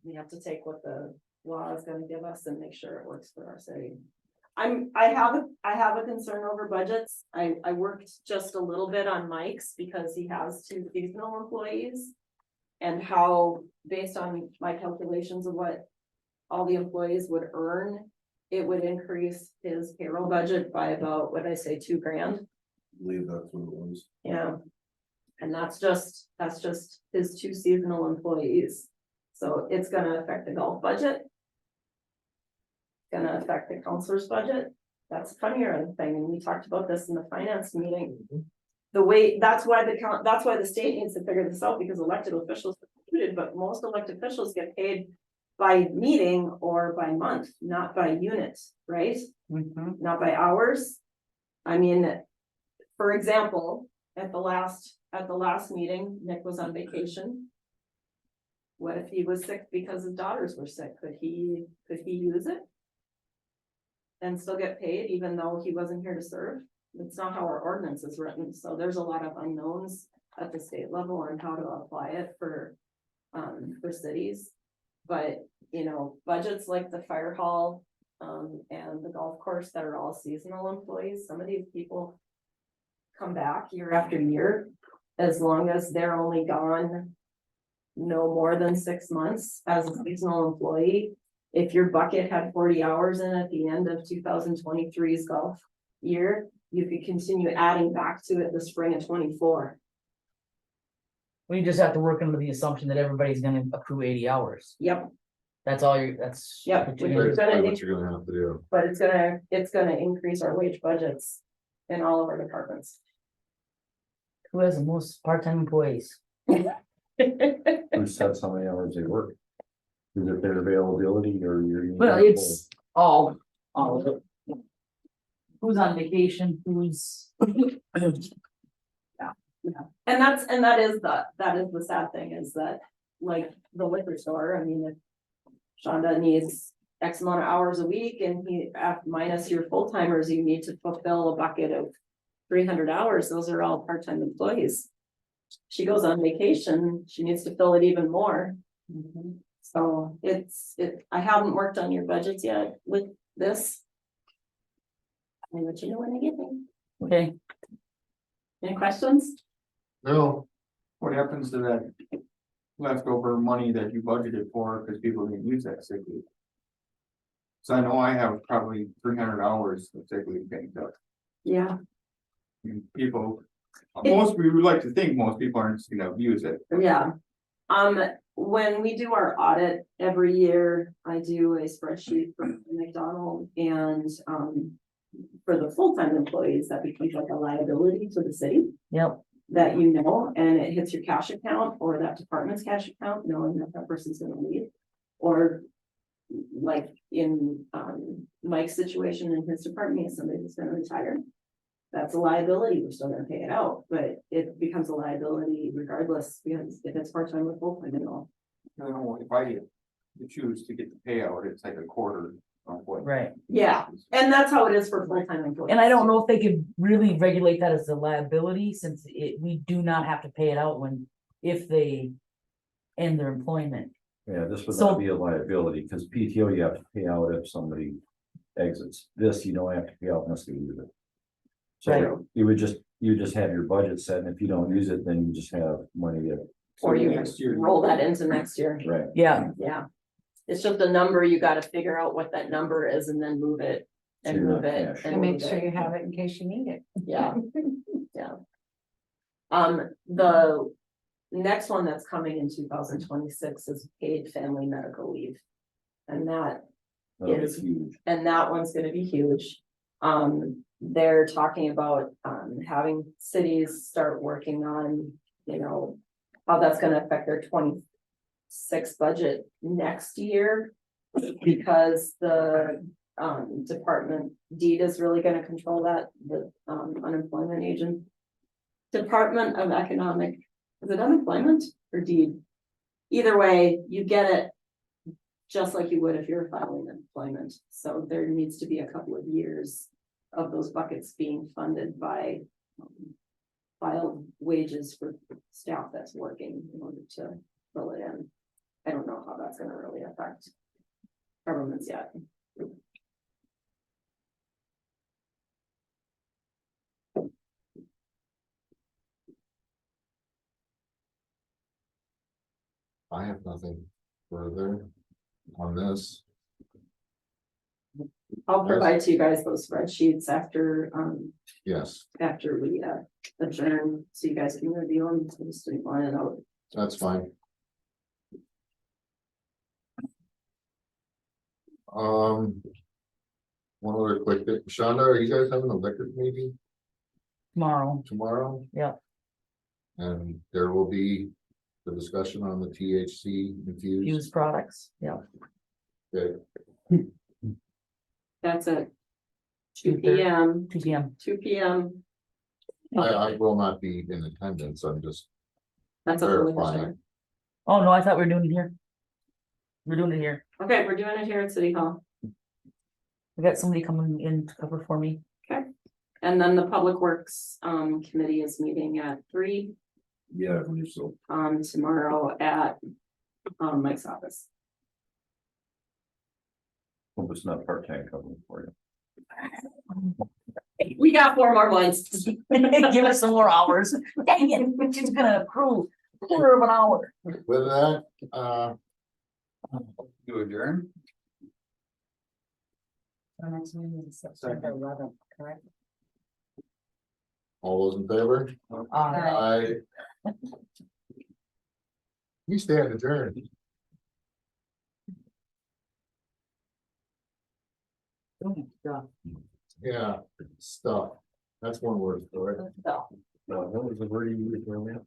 we have to take what the law is gonna give us and make sure it works for our city. I have a concern over budgets. I worked just a little bit on Mike's because he has 2 seasonal employees. And how, based on my calculations of what all the employees would earn, it would increase his payroll budget by about, what did I say, $2,000? I believe that's what it was. Yeah. And that's just his 2 seasonal employees. So it's gonna affect the golf budget. gonna affect the counselor's budget. That's a funnier thing, and we talked about this in the finance meeting. The way, that's why the state needs to figure this out, because elected officials are included, but most elected officials get paid by meeting or by month, not by unit, right? Mhm. Not by hours. I mean, for example, at the last meeting, Nick was on vacation. What if he was sick because his daughters were sick? Could he use it? And still get paid even though he wasn't here to serve? It's not how our ordinance is written, so there's a lot of unknowns at the state level on how to apply it for cities. But, you know, budgets like the fire hall, and the golf course that are all seasonal employees, some of these people come back year after year, as long as they're only gone no more than 6 months as a seasonal employee. If your bucket had 40 hours in at the end of 2023's golf year, you could continue adding back to it the spring of 24. We just have to work under the assumption that everybody's gonna accrue 80 hours. Yep, That's all you're, that's. Yep, what you're which gonna is do. gonna What you're gonna have to do. but it's gonna increase our wage budgets in all of our departments. Who has the most part-time employees? Who sets how many hours they work? Is it their availability or your? Well, it's all of it. Who's on vacation, who's. And that is the sad thing, is that, like, the liquor store, I mean, if Shonda needs X amount of hours a week and minus your full timers, you need to fulfill a bucket of 300 hours, those are all part-time employees. She goes on vacation, she needs to fill it even more. So I haven't worked on your budgets yet with this. I'll let you know when I get there. Okay, Any questions? No, What happens to that leftover money that you budgeted for, because people didn't use that sick leave? So I know I have probably 300 hours of sick leave banked up. Yeah, And people, we would like to think most people aren't just gonna use it. yeah. When we do our audit every year, I do a spreadsheet for McDonald and, for the full-time employees, that becomes like a liability to the city. yep, That you know, and it hits your cash account or that department's cash account, knowing that that person's gonna leave. Or like in Mike's situation in his department, he has somebody who's gonna retire. That's a liability, we're still gonna pay it out, but it becomes a liability regardless, because if it's part-time or full-time, you know. You know, if I choose to get the payout, it's like a quarter of what. right. Yeah, and that's how it is for full-time employees. And I don't know if they could really regulate that as a liability, since we do not have to pay it out if they end their employment. Yeah, this would So- not be a liability, because PTO you have to pay out if somebody exits. This, you don't have to pay out unless they use it. Right. So you just have your budget set, and if you don't use it, then you just have money to, Or you Next year. roll that into next year, right? Yeah, yeah. It's just a number, you gotta figure out what that number is and then move it. So And you're move not it. cash. And make move sure it. you have it in case you need it. Yeah, yeah. The next one that's coming in 2026 is paid family medical leave. And that That's huge. one's gonna be huge. They're talking about, having cities start working on, you know, how that's gonna affect their 26 budget next year. Because the, department deed is really gonna control that, the, unemployment agent. Department of Economic, is it unemployment or deed? Either way, you get it just like you would if you're filing employment. So there needs to be a couple of years of those buckets being funded by filed wages for staff that's working in order to fill it in. I don't know how that's gonna really affect governments yet. I have nothing further on this. I'll provide to you guys those spreadsheets after, Yes, after we adjourn, so you guys can review them, so just line it out. that's fine. One other quick thing, Shonda, are you guys having a liquor meeting Tomorrow, tomorrow? Yeah. And there will be the discussion on the THC infused. used products, yeah. Okay. That's it. Two 2:30. PM, 2 p.m. 2 PM. I will not be in attendance, I'm just That's up to the verifying. commissioner. Oh, no, I thought we were doing it here. We're doing it here. Okay, we're doing it here at City Hall. We got somebody coming in to cover for me. And then the Public Works Committee is meeting at 3 Yeah, I believe so. tomorrow at Mike's office. Hope it's not part-time company for you. We got 4 more months. Give us some more hours. Dang it, we're just gonna approve 1/4 of an hour. With that, You adjourn? Our next meeting is September 11th, correct? all those in favor? Aye. You stand adjourned. Yeah, stuff. That's one word for it. So. No, that was the word you used earlier.